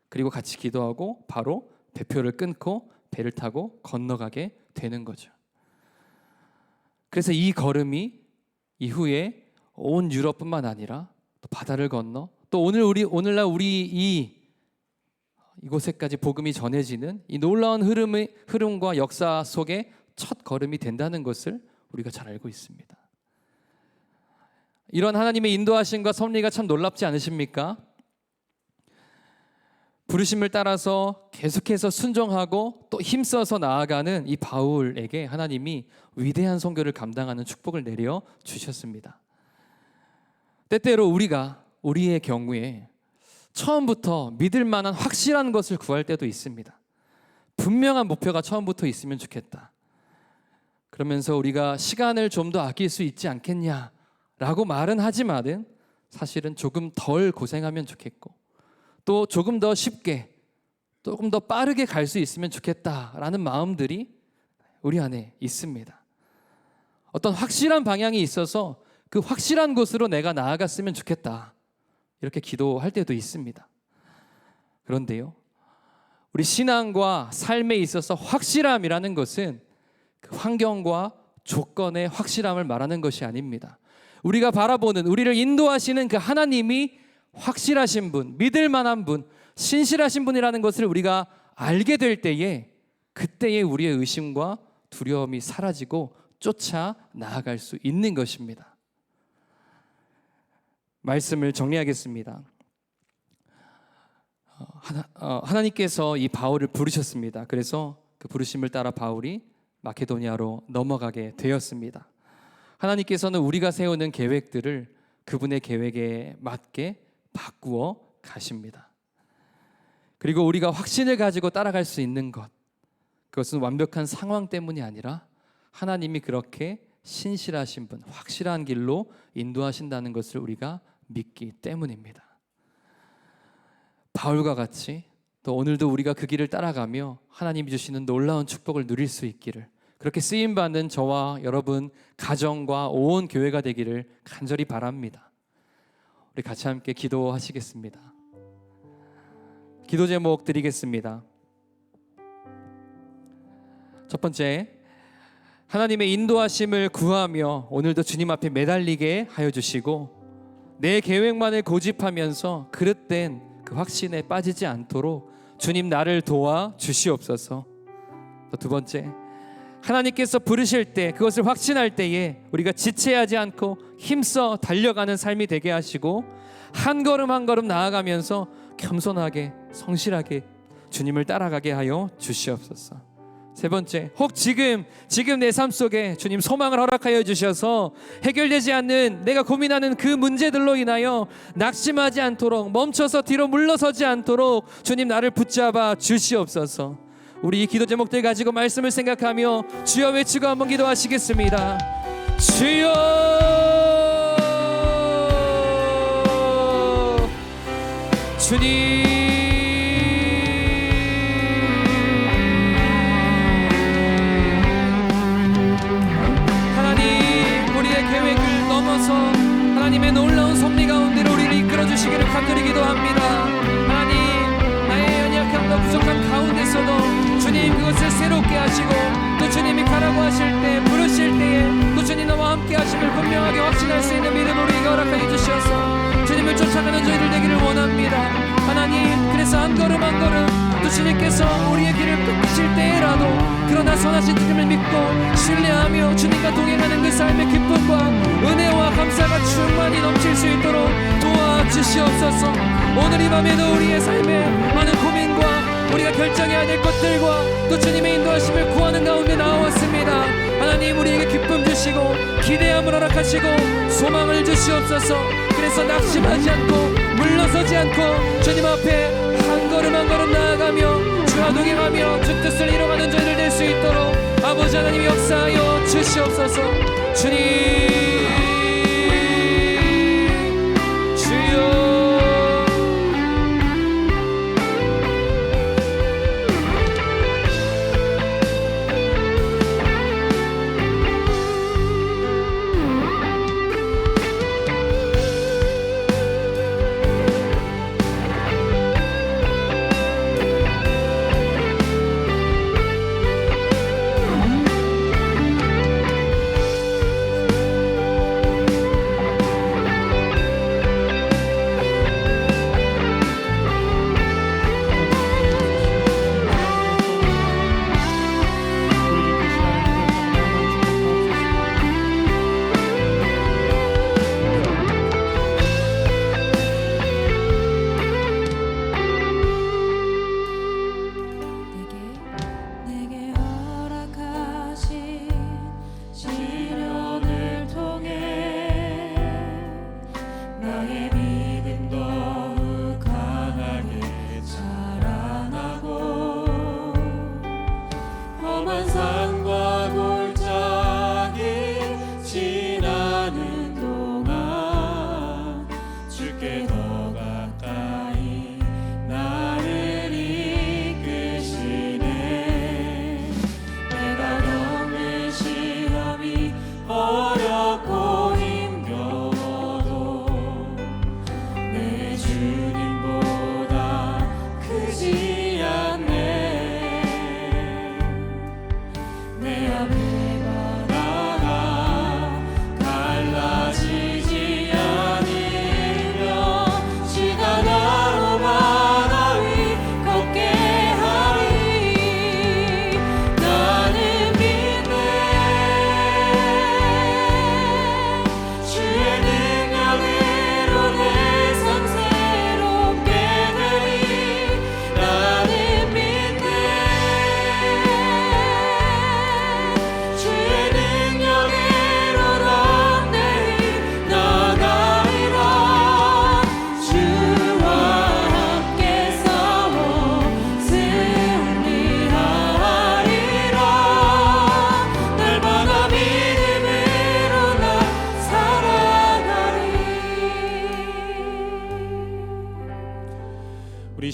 그리고 같이 기도하고 바로 배표를 끊고 배를 타고 건너가게 되는 거죠. 그래서 이 걸음이 이후에 온 유럽뿐만 아니라 또 바다를 건너 또 오늘날 우리 이 이곳에까지 복음이 전해지는 이 놀라운 흐름과 역사 속에 첫 걸음이 된다는 것을 우리가 잘 알고 있습니다. 이런 하나님의 인도하심과 섭리가 참 놀랍지 않으십니까? 부르심을 따라서 계속해서 순종하고 또 힘써서 나아가는 이 바울에게 하나님이 위대한 선교를 감당하는 축복을 내려 주셨습니다. 때때로 우리가 우리의 경우에 처음부터 믿을 만한 확실한 것을 구할 때도 있습니다. 분명한 목표가 처음부터 있으면 좋겠다. 그러면서 우리가 시간을 좀 더 아낄 수 있지 않겠냐라고 말은 하지만은 사실은 조금 덜 고생하면 좋겠고 또 조금 더 쉽게 조금 더 빠르게 갈 수 있으면 좋겠다라는 마음들이 우리 안에 있습니다. 어떤 확실한 방향이 있어서 그 확실한 곳으로 내가 나아갔으면 좋겠다 이렇게 기도할 때도 있습니다. 그런데요, 우리 신앙과 삶에 있어서 확실함이라는 것은 그 환경과 조건의 확실함을 말하는 것이 아닙니다. 우리가 바라보는, 우리를 인도하시는 그 하나님이 확실하신 분, 믿을 만한 분, 신실하신 분이라는 것을 우리가 알게 될 때에 그때에 우리의 의심과 두려움이 사라지고 쫓아 나아갈 수 있는 것입니다. 말씀을 정리하겠습니다. 하나님께서 이 바울을 부르셨습니다. 그래서 그 부르심을 따라 바울이 마케도니아로 넘어가게 되었습니다. 하나님께서는 우리가 세우는 계획들을 그분의 계획에 맞게 바꾸어 가십니다. 그리고 우리가 확신을 가지고 따라갈 수 있는 것, 그것은 완벽한 상황 때문이 아니라 하나님이 그렇게 신실하신 분, 확실한 길로 인도하신다는 것을 우리가 믿기 때문입니다. 바울과 같이 또 오늘도 우리가 그 길을 따라가며 하나님이 주시는 놀라운 축복을 누릴 수 있기를, 그렇게 쓰임받는 저와 여러분 가정과 온 교회가 되기를 간절히 바랍니다. 우리 같이 함께 기도하시겠습니다. 기도 제목 드리겠습니다. 첫 번째, 하나님의 인도하심을 구하며 오늘도 주님 앞에 매달리게 하여 주시고 내 계획만을 고집하면서 그릇된 그 확신에 빠지지 않도록 주님 나를 도와 주시옵소서. 또 두 번째, 하나님께서 부르실 때 그것을 확신할 때에 우리가 지체하지 않고 힘써 달려가는 삶이 되게 하시고 한 걸음 한 걸음 나아가면서 겸손하게 성실하게 주님을 따라가게 하여 주시옵소서. 세 번째, 혹 지금 내 삶 속에 주님 소망을 허락하여 주셔서 해결되지 않는 내가 고민하는 그 문제들로 인하여 낙심하지 않도록, 멈춰서 뒤로 물러서지 않도록 주님 나를 붙잡아 주시옵소서. 우리 이 기도 제목들 가지고 말씀을 생각하며 주여 외치고 한번 기도하시겠습니다. 주여, 주님, 계획을 넘어서 하나님의 놀라운 섭리 가운데로 우리를 이끌어 주시기를 간절히 기도합니다. 하나님, 나의 연약함과 부족함 가운데서도 주님 그것을 새롭게 하시고 또 주님이 가라고 하실 때, 부르실 때에 또 주님 나와 함께 하심을 분명하게 확신할 수 있는 믿음을 우리에게 허락하여 주셔서 주님을 쫓아가는 저희들 되기를 원합니다. 하나님, 그래서 한 걸음 한 걸음 또 주님께서 우리의 길을 끊으실 때라도 그러나 선하신 주님을 믿고 신뢰하며 주님과 동행하는 그 삶의 기쁨과 은혜와 감사가 충만히 넘칠 수 있도록 도와주시옵소서. 오늘 이 밤에도 우리의 삶에 많은 고민과 우리가 결정해야 될 것들과 또 주님의 인도하심을 구하는 가운데 나왔습니다. 하나님, 우리에게 기쁨 주시고 기대함을 허락하시고 소망을 주시옵소서. 그래서 낙심하지 않고 물러서지 않고 주님 앞에 한 걸음 한 걸음 나아가며 주와 동행하며 주 뜻을 이뤄가는 저희들 될 수 있도록 아버지 하나님 역사하여 주시옵소서. 주님, 주여,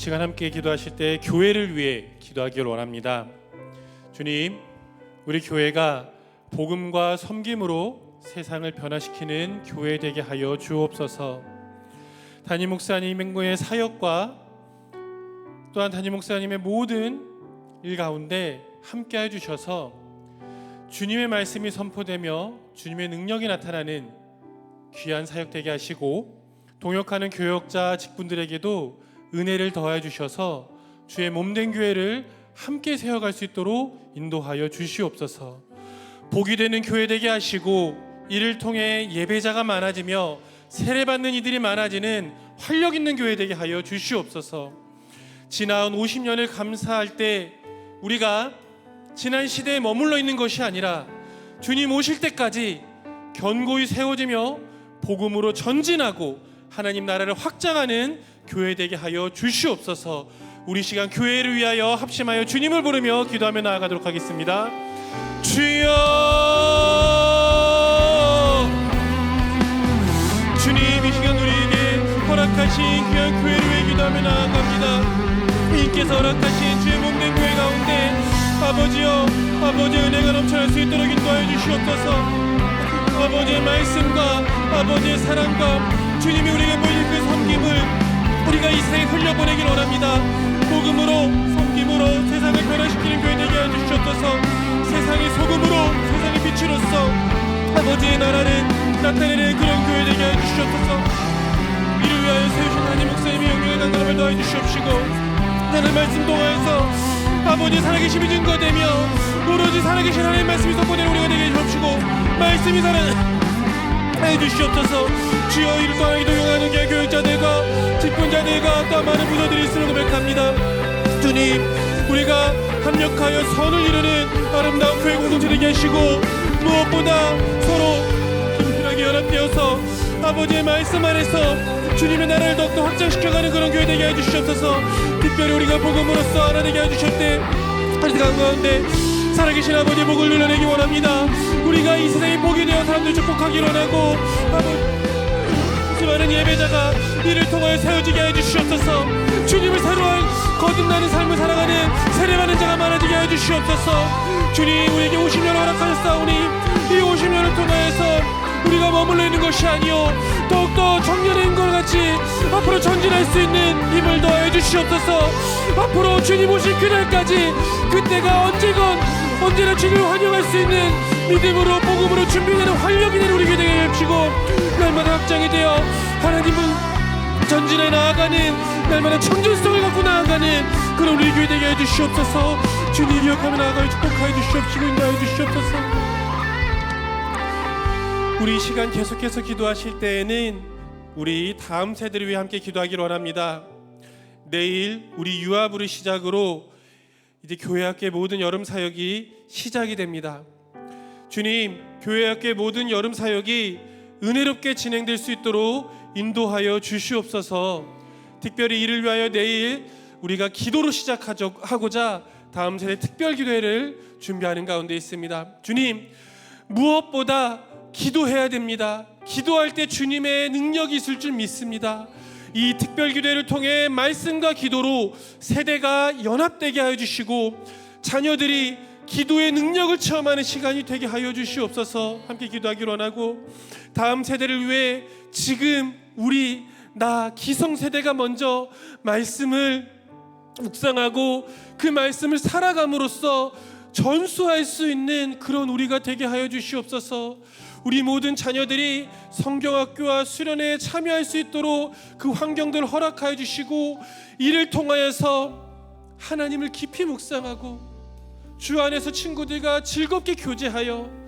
시간 함께 기도하실 때 교회를 위해 기도하기를 원합니다. 주님, 우리 교회가 복음과 섬김으로 세상을 변화시키는 교회 되게 하여 주옵소서. 담임 목사님의 사역과 또한 담임 목사님의 모든 일 가운데 함께 해주셔서 주님의 말씀이 선포되며 주님의 능력이 나타나는 귀한 사역 되게 하시고, 동역하는 교역자 직분들에게도 은혜를 더해 주셔서 주의 몸된 교회를 함께 세워갈 수 있도록 인도하여 주시옵소서. 복이 되는 교회 되게 하시고, 이를 통해 예배자가 많아지며 세례받는 이들이 많아지는 활력 있는 교회 되게 하여 주시옵소서. 지나온 50년을 감사할 때 우리가 지난 시대에 머물러 있는 것이 아니라 주님 오실 때까지 견고히 세워지며 복음으로 전진하고 하나님 나라를 확장하는 교회 되게 하여 주시옵소서. 우리 시간 교회를 위하여 합심하여 주님을 부르며 기도하며 나아가도록 하겠습니다. 주여, 주님 이 시간 우리에게 허락하신 귀한 교회를 위해 기도하며 나아갑니다. 주님께서 허락하신 주의 몸된 교회 가운데 아버지여, 아버지의 은혜가 넘쳐날 수 있도록 인도하여 주시옵소서. 아버지의 말씀과 아버지의 사랑과 주님이 우리에게 보여준 그 섬김을 우리가 이 세상에 흘려보내길 원합니다. 복음으로 섬김으로 세상을 변화시키는 교회 되게 하여 주시옵소서. 세상의 소금으로 세상의 빛으로서 아버지의 나라를 나타내는 그런 교회 되게 하여 주시옵소서. 이를 위하여 세우신 하나님 목사님의 영광의 강건함을 더하여 주시옵시고, 나는 말씀 통하여서 아버지 살아계심이 증거되며 오로지 살아계신 하나님의 말씀이 선포되는 우리가 되게 해주옵시고, 말씀이 살아해 주시옵소서. 주여, 이를 떠나기 동행하는 게 교육자들과 직분자들과 또 많은 부서들이 있음을 고백합니다. 주님, 우리가 합력하여 선을 이루는 아름다운 교회 공동체 되게 하시고, 무엇보다 서로 긴밀하게 연합되어서 아버지의 말씀 안에서 주님의 나라를 더욱더 확장시켜가는 그런 교회 되게 해주시옵소서. 특별히 우리가 복음으로써 하나 되게 해주셨대 그 가운데 살아계신 아버지의 복을 눌러내기 원합니다. 우리가 이 세상에 복이 되어 사람들 축복하기를 원하고, 수많은 예배자가 이를 통하여 세워지게 해주시옵소서. 주님을 새로운 거듭나는 삶을 살아가는 세례받는 자가 많아지게 해주시옵소서. 주님, 우리에게 50년을 허락하셨사오니 이 50년을 통하여서 우리가 머물러 있는 것이 아니요 더욱더 청년인 것 같이 앞으로 전진할 수 있는 힘을 더해 주시옵소서. 앞으로 주님 오실 그날까지, 그때가 언제건 언제나 주님을 환영할 수 있는 믿음으로 복음으로 준비되는 활력이 되는 우리 교회에 해주시고, 날마다 확장이 되어 하나님은 전진해 나아가는 날마다 청준성을 갖고 나아가는 그런 우리 교회 되게 해주시옵소서. 주님 기억하며 나아가여 축복하여 주시옵시고 인도하여 주시옵소서. 우리 이 시간 계속해서 기도하실 때에는 우리 다음 세대를 위해 함께 기도하기를 원합니다. 내일 우리 유아부를 시작으로 이제 교회학교의 모든 여름 사역이 시작이 됩니다. 주님, 교회학교의 모든 여름 사역이 은혜롭게 진행될 수 있도록 인도하여 주시옵소서. 특별히 이를 위하여 내일 우리가 기도로 시작하고자 다음 세대 특별 기도회를 준비하는 가운데 있습니다. 주님, 무엇보다 기도해야 됩니다. 기도할 때 주님의 능력이 있을 줄 믿습니다. 이 특별 기도회를 통해 말씀과 기도로 세대가 연합되게 하여 주시고, 자녀들이 기도의 능력을 체험하는 시간이 되게 하여 주시옵소서. 함께 기도하기를 원하고, 다음 세대를 위해 지금 나 기성세대가 먼저 말씀을 묵상하고 그 말씀을 살아감으로써 전수할 수 있는 그런 우리가 되게 하여 주시옵소서. 우리 모든 자녀들이 성경학교와 수련회에 참여할 수 있도록 그 환경들을 허락하여 주시고, 이를 통하여서 하나님을 깊이 묵상하고 주 안에서 친구들과 즐겁게 교제하여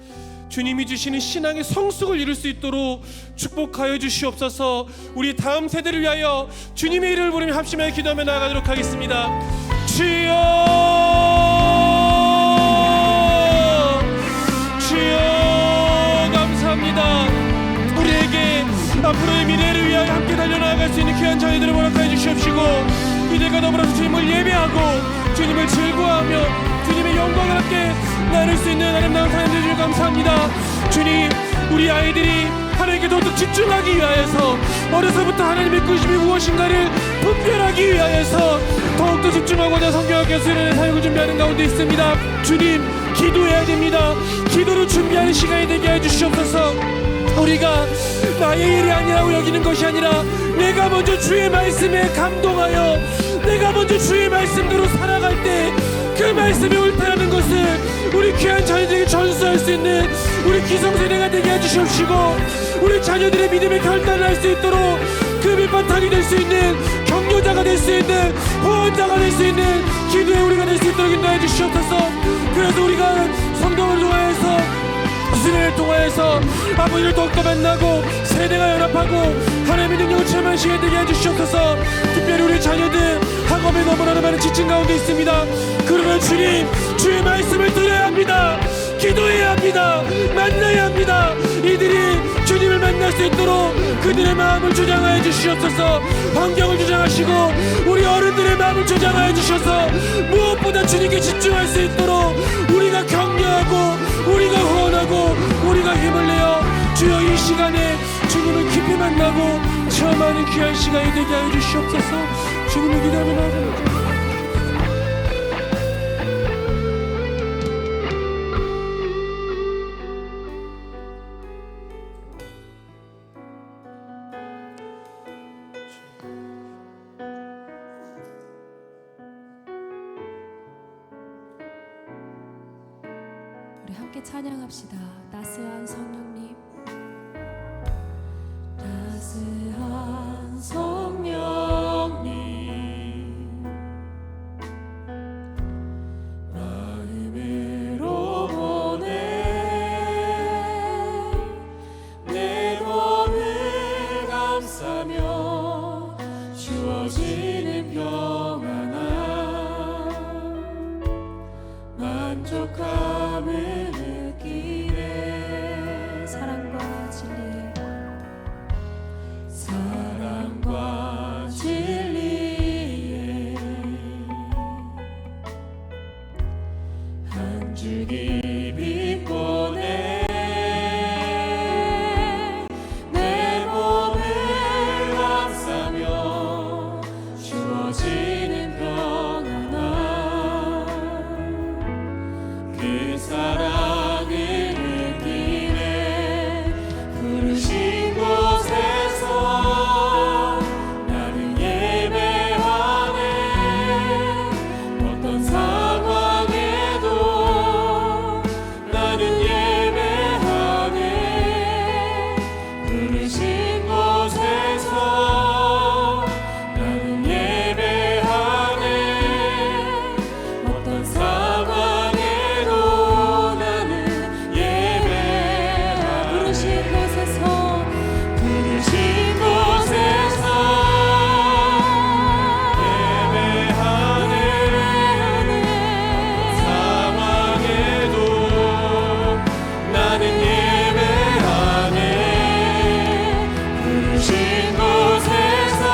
주님이 주시는 신앙의 성숙을 이룰 수 있도록 축복하여 주시옵소서. 우리 다음 세대를 위하여 주님의 이름을 부르며 합심하여 기도하며 나아가도록 하겠습니다. 주여 감사합니다. 우리에게 앞으로의 미래를 위하여 함께 달려나갈 수 있는 귀한 자녀들을 허락하여 주시옵시고, 이들과 더불어서 주님을 예배하고 주님을 즐거워하며 주님의 영광을 함께 나눌 수 있는 아름다운 삶들 주님 감사합니다. 주님, 우리 아이들이 하나님께 더욱더 집중하기 위하여서, 어려서부터 하나님의 꾸심이 무엇인가를 분별하기 위하여서 더욱더 집중하고자 성경학교 수련회 사역을 준비하는 가운데 있습니다. 주님, 기도해야 됩니다. 기도로 준비하는 시간이 되게 해주시옵소서. 우리가 나의 일이 아니라고 여기는 것이 아니라 내가 먼저 주의 말씀에 감동하여 내가 먼저 주의 말씀대로 살아갈 때 그 말씀이 옳다는 것을 우리 귀한 자녀들에게 전수할 수 있는 우리 기성세대가 되게 해주시옵시고, 우리 자녀들의 믿음의 결단을 할 수 있도록 그 밑바탕이 될 수 있는 격려자가 될 수 있는 후원자가 될 수 있는 기도의 우리가 될 수 있도록 인도해 주시옵소서. 그래서 우리가 성경을 통하여서 수련을 통하여서 아버지를 더욱더 만나고 세대가 연합하고 하나님의 능력을 체험하는 시간이 되게 해주시옵소서. 특별히 우리 자녀들 학업에 너무나 많은 지침 가운데 있습니다. 그러나 주님, 주의 말씀을 들어야 합니다. 기도해야 합니다. 만나야 합니다. 이들이 주님을 만날 수 있도록 그들의 마음을 조장하여 주시옵소서. 환경을 조장하시고 우리 어른들의 마음을 조장하여 주셔서 무엇보다 주님께 집중할 수 있도록 우리가 격려하고 우리가 후원하고 우리가 힘을 내어 주여 이 시간에 주님을 깊이 만나고 체험하는 귀한 시간이 되게 하여 주시옵소서. 주님을 기도하며 나아갑니다. 우리 함께 찬양합시다. 따스한 성령님, 따스한 성령님, 마음으로 보내 내 몸을 감싸며 주어지는 평안함, 만족함을 사랑과 진리에 한 줄기 빛 보내 내 몸을 감싸며 주어지는 평안함, 그 사랑을 부르신 곳에서 나는 예배하네. 어떤 상황에도 나는 예배하네. 부르신 곳에서 나는 예배하네. 어떤 상황에도 나는 예배하네. 부르신 곳에서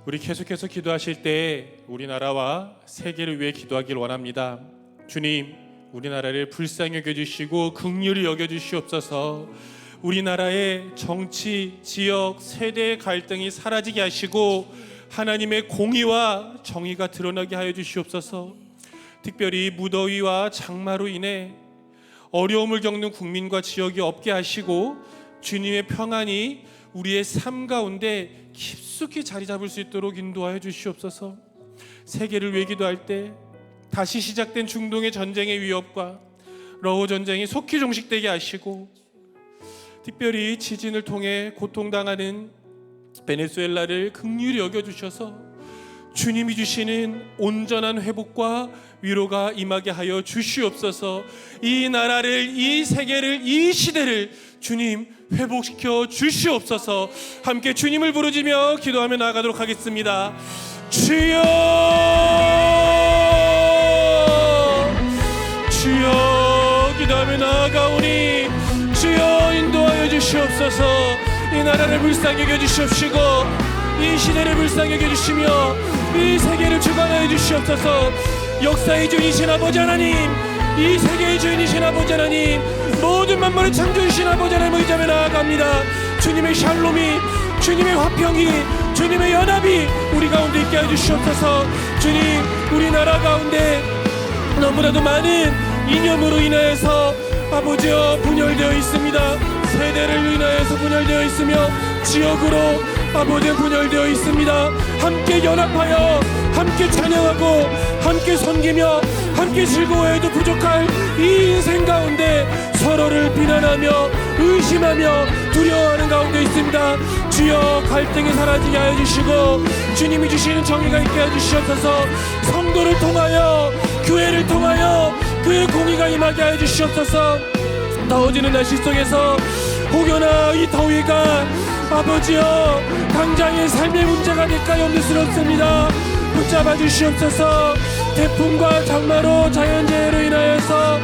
우리 계속해서 기도하실 때 우리나라와 세계를 위해 기도하길 원합니다. 주님, 우리나라를 불쌍히 여겨주시고 긍휼히 여겨주시옵소서. 우리나라의 정치, 지역, 세대의 갈등이 사라지게 하시고 하나님의 공의와 정의가 드러나게 하여 주시옵소서. 특별히 무더위와 장마로 인해 어려움을 겪는 국민과 지역이 없게 하시고 주님의 평안이 우리의 삶 가운데 깊숙이 자리 잡을 수 있도록 인도하여 주시옵소서. 세계를 위해 기도할 때 다시 시작된 중동의 전쟁의 위협과 러호 전쟁이 속히 종식되게 하시고 특별히 지진을 통해 고통당하는 베네수엘라를 긍휼히 여겨주셔서 주님이 주시는 온전한 회복과 위로가 임하게 하여 주시옵소서. 이 나라를, 이 세계를, 이 시대를 주님 회복시켜 주시옵소서. 함께 주님을 부르짖며 기도하며 나아가도록 하겠습니다. 주여, 주여, 기도하며 나아가오니 주여 인도하여 주시옵소서. 이 나라를 불쌍히 여겨주시옵시고 이 시대를 불쌍히 여겨주시며 이 세계를 주관하여 주시옵소서. 역사의 주인이신 아버지 하나님, 이 세계의 주인이신 아버지 하나님, 모든 만물을 창조주신 아버지 하나님을 의지하며 나아갑니다. 주님의 샬롬이, 주님의 화평이, 주님의 연합이 우리 가운데 있게 해주시옵소서. 주님, 우리나라 가운데 너무나도 많은 이념으로 인하여서 아버지여 분열되어 있습니다. 세대를 인하여서 분열되어 있으며 지역으로 아버지 분열되어 있습니다. 함께 연합하여 함께 찬양하고 함께 섬기며 함께 즐거워해도 부족할 이 인생 가운데 서로를 비난하며 의심하며 두려워하는 가운데 있습니다. 주여 갈등이 사라지게 하여 주시고 주님이 주시는 정의가 있게 하여 주시옵소서. 성도를 통하여 교회를 통하여 그의 공의가 임하게 하여 주시옵소서. 더워지는 날씨 속에서 혹여나 이 더위가 아버지여 당장의 삶의 문제가 될까 염려스럽습니다. 붙잡아 주시옵소서. 태풍과 장마로 자연재해로 인하여서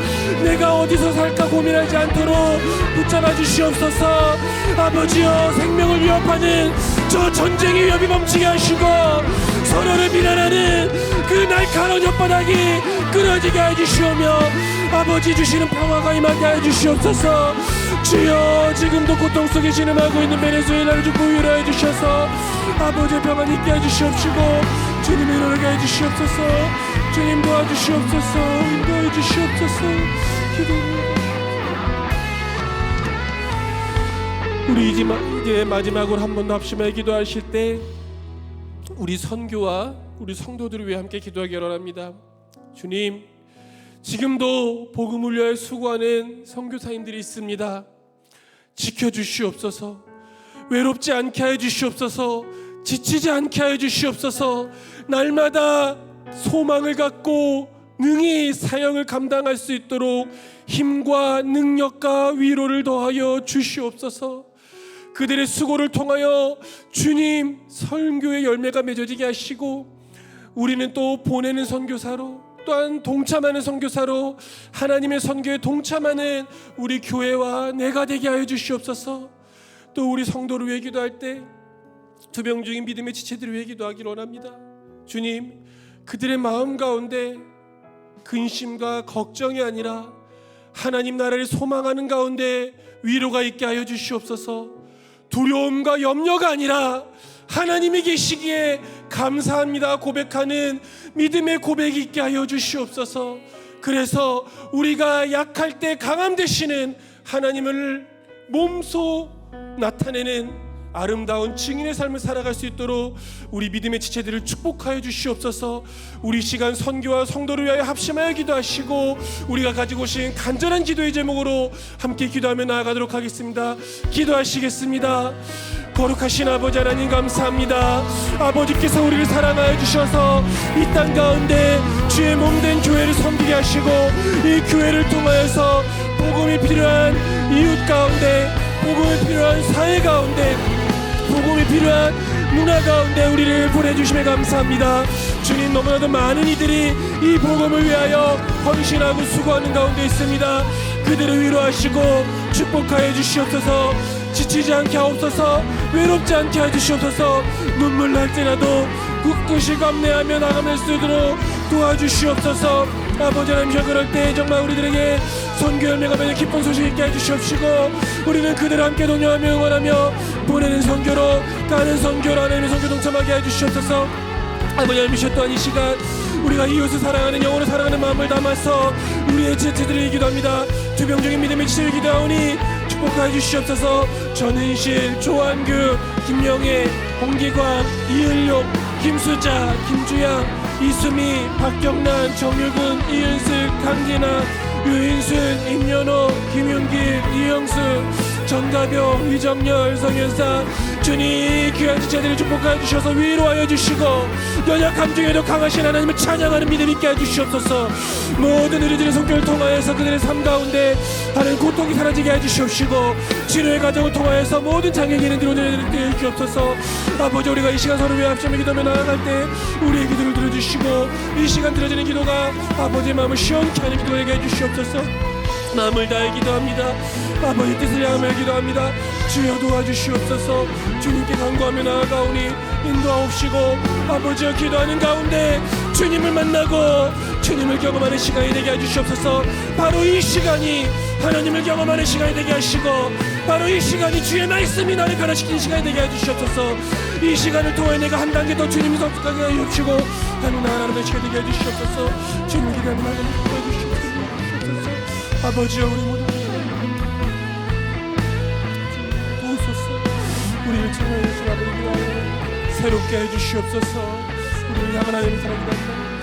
내가 어디서 살까 고민하지 않도록 붙잡아 주시옵소서. 아버지여 생명을 위협하는 저 전쟁의 위협이 멈추게 하시고 서로를 비난하는 그 날카로운 혓바닥이 끊어지게 해주시오며 아버지 주시는 평화가 임하게 해주시옵소서. 주여 지금도 고통 속에 신음하고 있는 베네수엘라를 좀 보유하여 주셔서 아버지의 평안 있게 해주시옵시고 주님의 이루게 해주시옵소서. 주님 도와주시옵소서. 인도해 주시옵소서. 기도합니다. 우리 이제 마지막으로 한 번 더 합심하여 기도하실 때 우리 선교와 우리 성도들을 위해 함께 기도하기 원합니다. 주님, 지금도 복음을 위하여 수고하는 선교사님들이 있습니다. 지켜주시옵소서. 외롭지 않게 하여 주시옵소서. 지치지 않게 하여 주시옵소서. 날마다 소망을 갖고 능히 사역을 감당할 수 있도록 힘과 능력과 위로를 더하여 주시옵소서. 그들의 수고를 통하여 주님 선교의 열매가 맺어지게 하시고 우리는 또 보내는 선교사로 또한 동참하는 선교사로 하나님의 선교에 동참하는 우리 교회와 내가 되게 하여 주시옵소서. 또 우리 성도를 위해 기도할 때 투병 중인 믿음의 지체들을 위해 기도하기를 원합니다. 주님, 그들의 마음 가운데 근심과 걱정이 아니라 하나님 나라를 소망하는 가운데 위로가 있게 하여 주시옵소서. 두려움과 염려가 아니라 하나님이 계시기에 감사합니다 고백하는 믿음의 고백이 있게 하여 주시옵소서. 그래서 우리가 약할 때 강함 되시는 하나님을 몸소 나타내는 아름다운 증인의 삶을 살아갈 수 있도록 우리 믿음의 지체들을 축복하여 주시옵소서. 우리 시간 선교와 성도를 위하여 합심하여 기도하시고 우리가 가지고 오신 간절한 기도의 제목으로 함께 기도하며 나아가도록 하겠습니다. 기도하시겠습니다. 거룩하신 아버지 하나님 감사합니다. 아버지께서 우리를 사랑하여 주셔서 이 땅 가운데 주의 몸된 교회를 섬기게 하시고 이 교회를 통하여서 복음이 필요한 이웃 가운데, 복음이 필요한 사회 가운데, 복음이 필요한 문화 가운데 우리를 보내주심에 감사합니다. 주님, 너무나도 많은 이들이 이 복음을 위하여 헌신하고 수고하는 가운데 있습니다. 그들을 위로하시고 축복하여 주시옵소서. 지치지 않게 하옵소서. 외롭지 않게 해주시옵소서. 눈물 날지라도 굳건히 감내하며 나가낼 수 있도록 도와주시옵소서. 아버지 하나님, 그럴 때 정말 우리들에게 선교 열매가 맺는 기쁜 소식 있게 해주시옵시고 우리는 그들을 함께 동료하며 응원하며 보내는 선교로 가는 선교로 하나님의 선교 동참하게 해주시옵소서. 아버지 하나님, 또한 이 시간 우리가 이웃을 사랑하는, 영혼을 사랑하는 마음을 담아서 우리의 지체들을 기도합니다. 투병중인 믿음의 지체를 기도하오니 축복하여 주시옵소서. 전은실, 조한규, 김영애, 홍기광, 이은룡, 김수자, 김주양, 이수미, 박경란, 정유근, 이은슬, 강진아, 유인순, 임연호, 김윤길, 이영수, 정다병, 이정열, 성현사 주님 귀한 지체들을 축복하여 주셔서 위로하여 주시고 연약함 중에도 강하신 하나님을 찬양하는 믿음 있게 해주시옵소서. 모든 의료진의 손길을 통하여서 그들의 삶 가운데 하는 고통이 사라지게 해주시옵시고 치료의 과정을 통하여서 모든 장애 기능들을 오늘 주옵소서. 아버지 우리가 이 시간 서로 위해 합심을 기도하며 나아갈 때 우리의 기도를 들어주시고 이 시간 들어지는 기도가 아버지의 마음을 시원케 하는 기도가 되게 해주시옵소서. 마음을 다해 기도합니다. 아버지 뜻을 향하며 기도합니다. 주여 도와주시옵소서. 주님께 간구하며 나아가오니 인도하옵시고 아버지여 기도하는 가운데 주님을 만나고 주님을 경험하는 시간이 되게 해주시옵소서. 바로 이 시간이 하나님을 경험하는 시간이 되게 하시고 바로 이 시간이 주의 말씀이 나를 변화시키는 시간이 되게 해주시옵소서. 이 시간을 통해 내가 한 단계 더 주님이 성숙하게 해주시고 하나님의 시간 되게 해주시옵소서. 주님 기도하며 하나님 해주시옵소서. 아버지여 우리 모두 도우소서. 우리를 찬양해 주시고 아버지 위하여 새롭게 해주시옵소서. 우리를 향한 하나님의 사랑이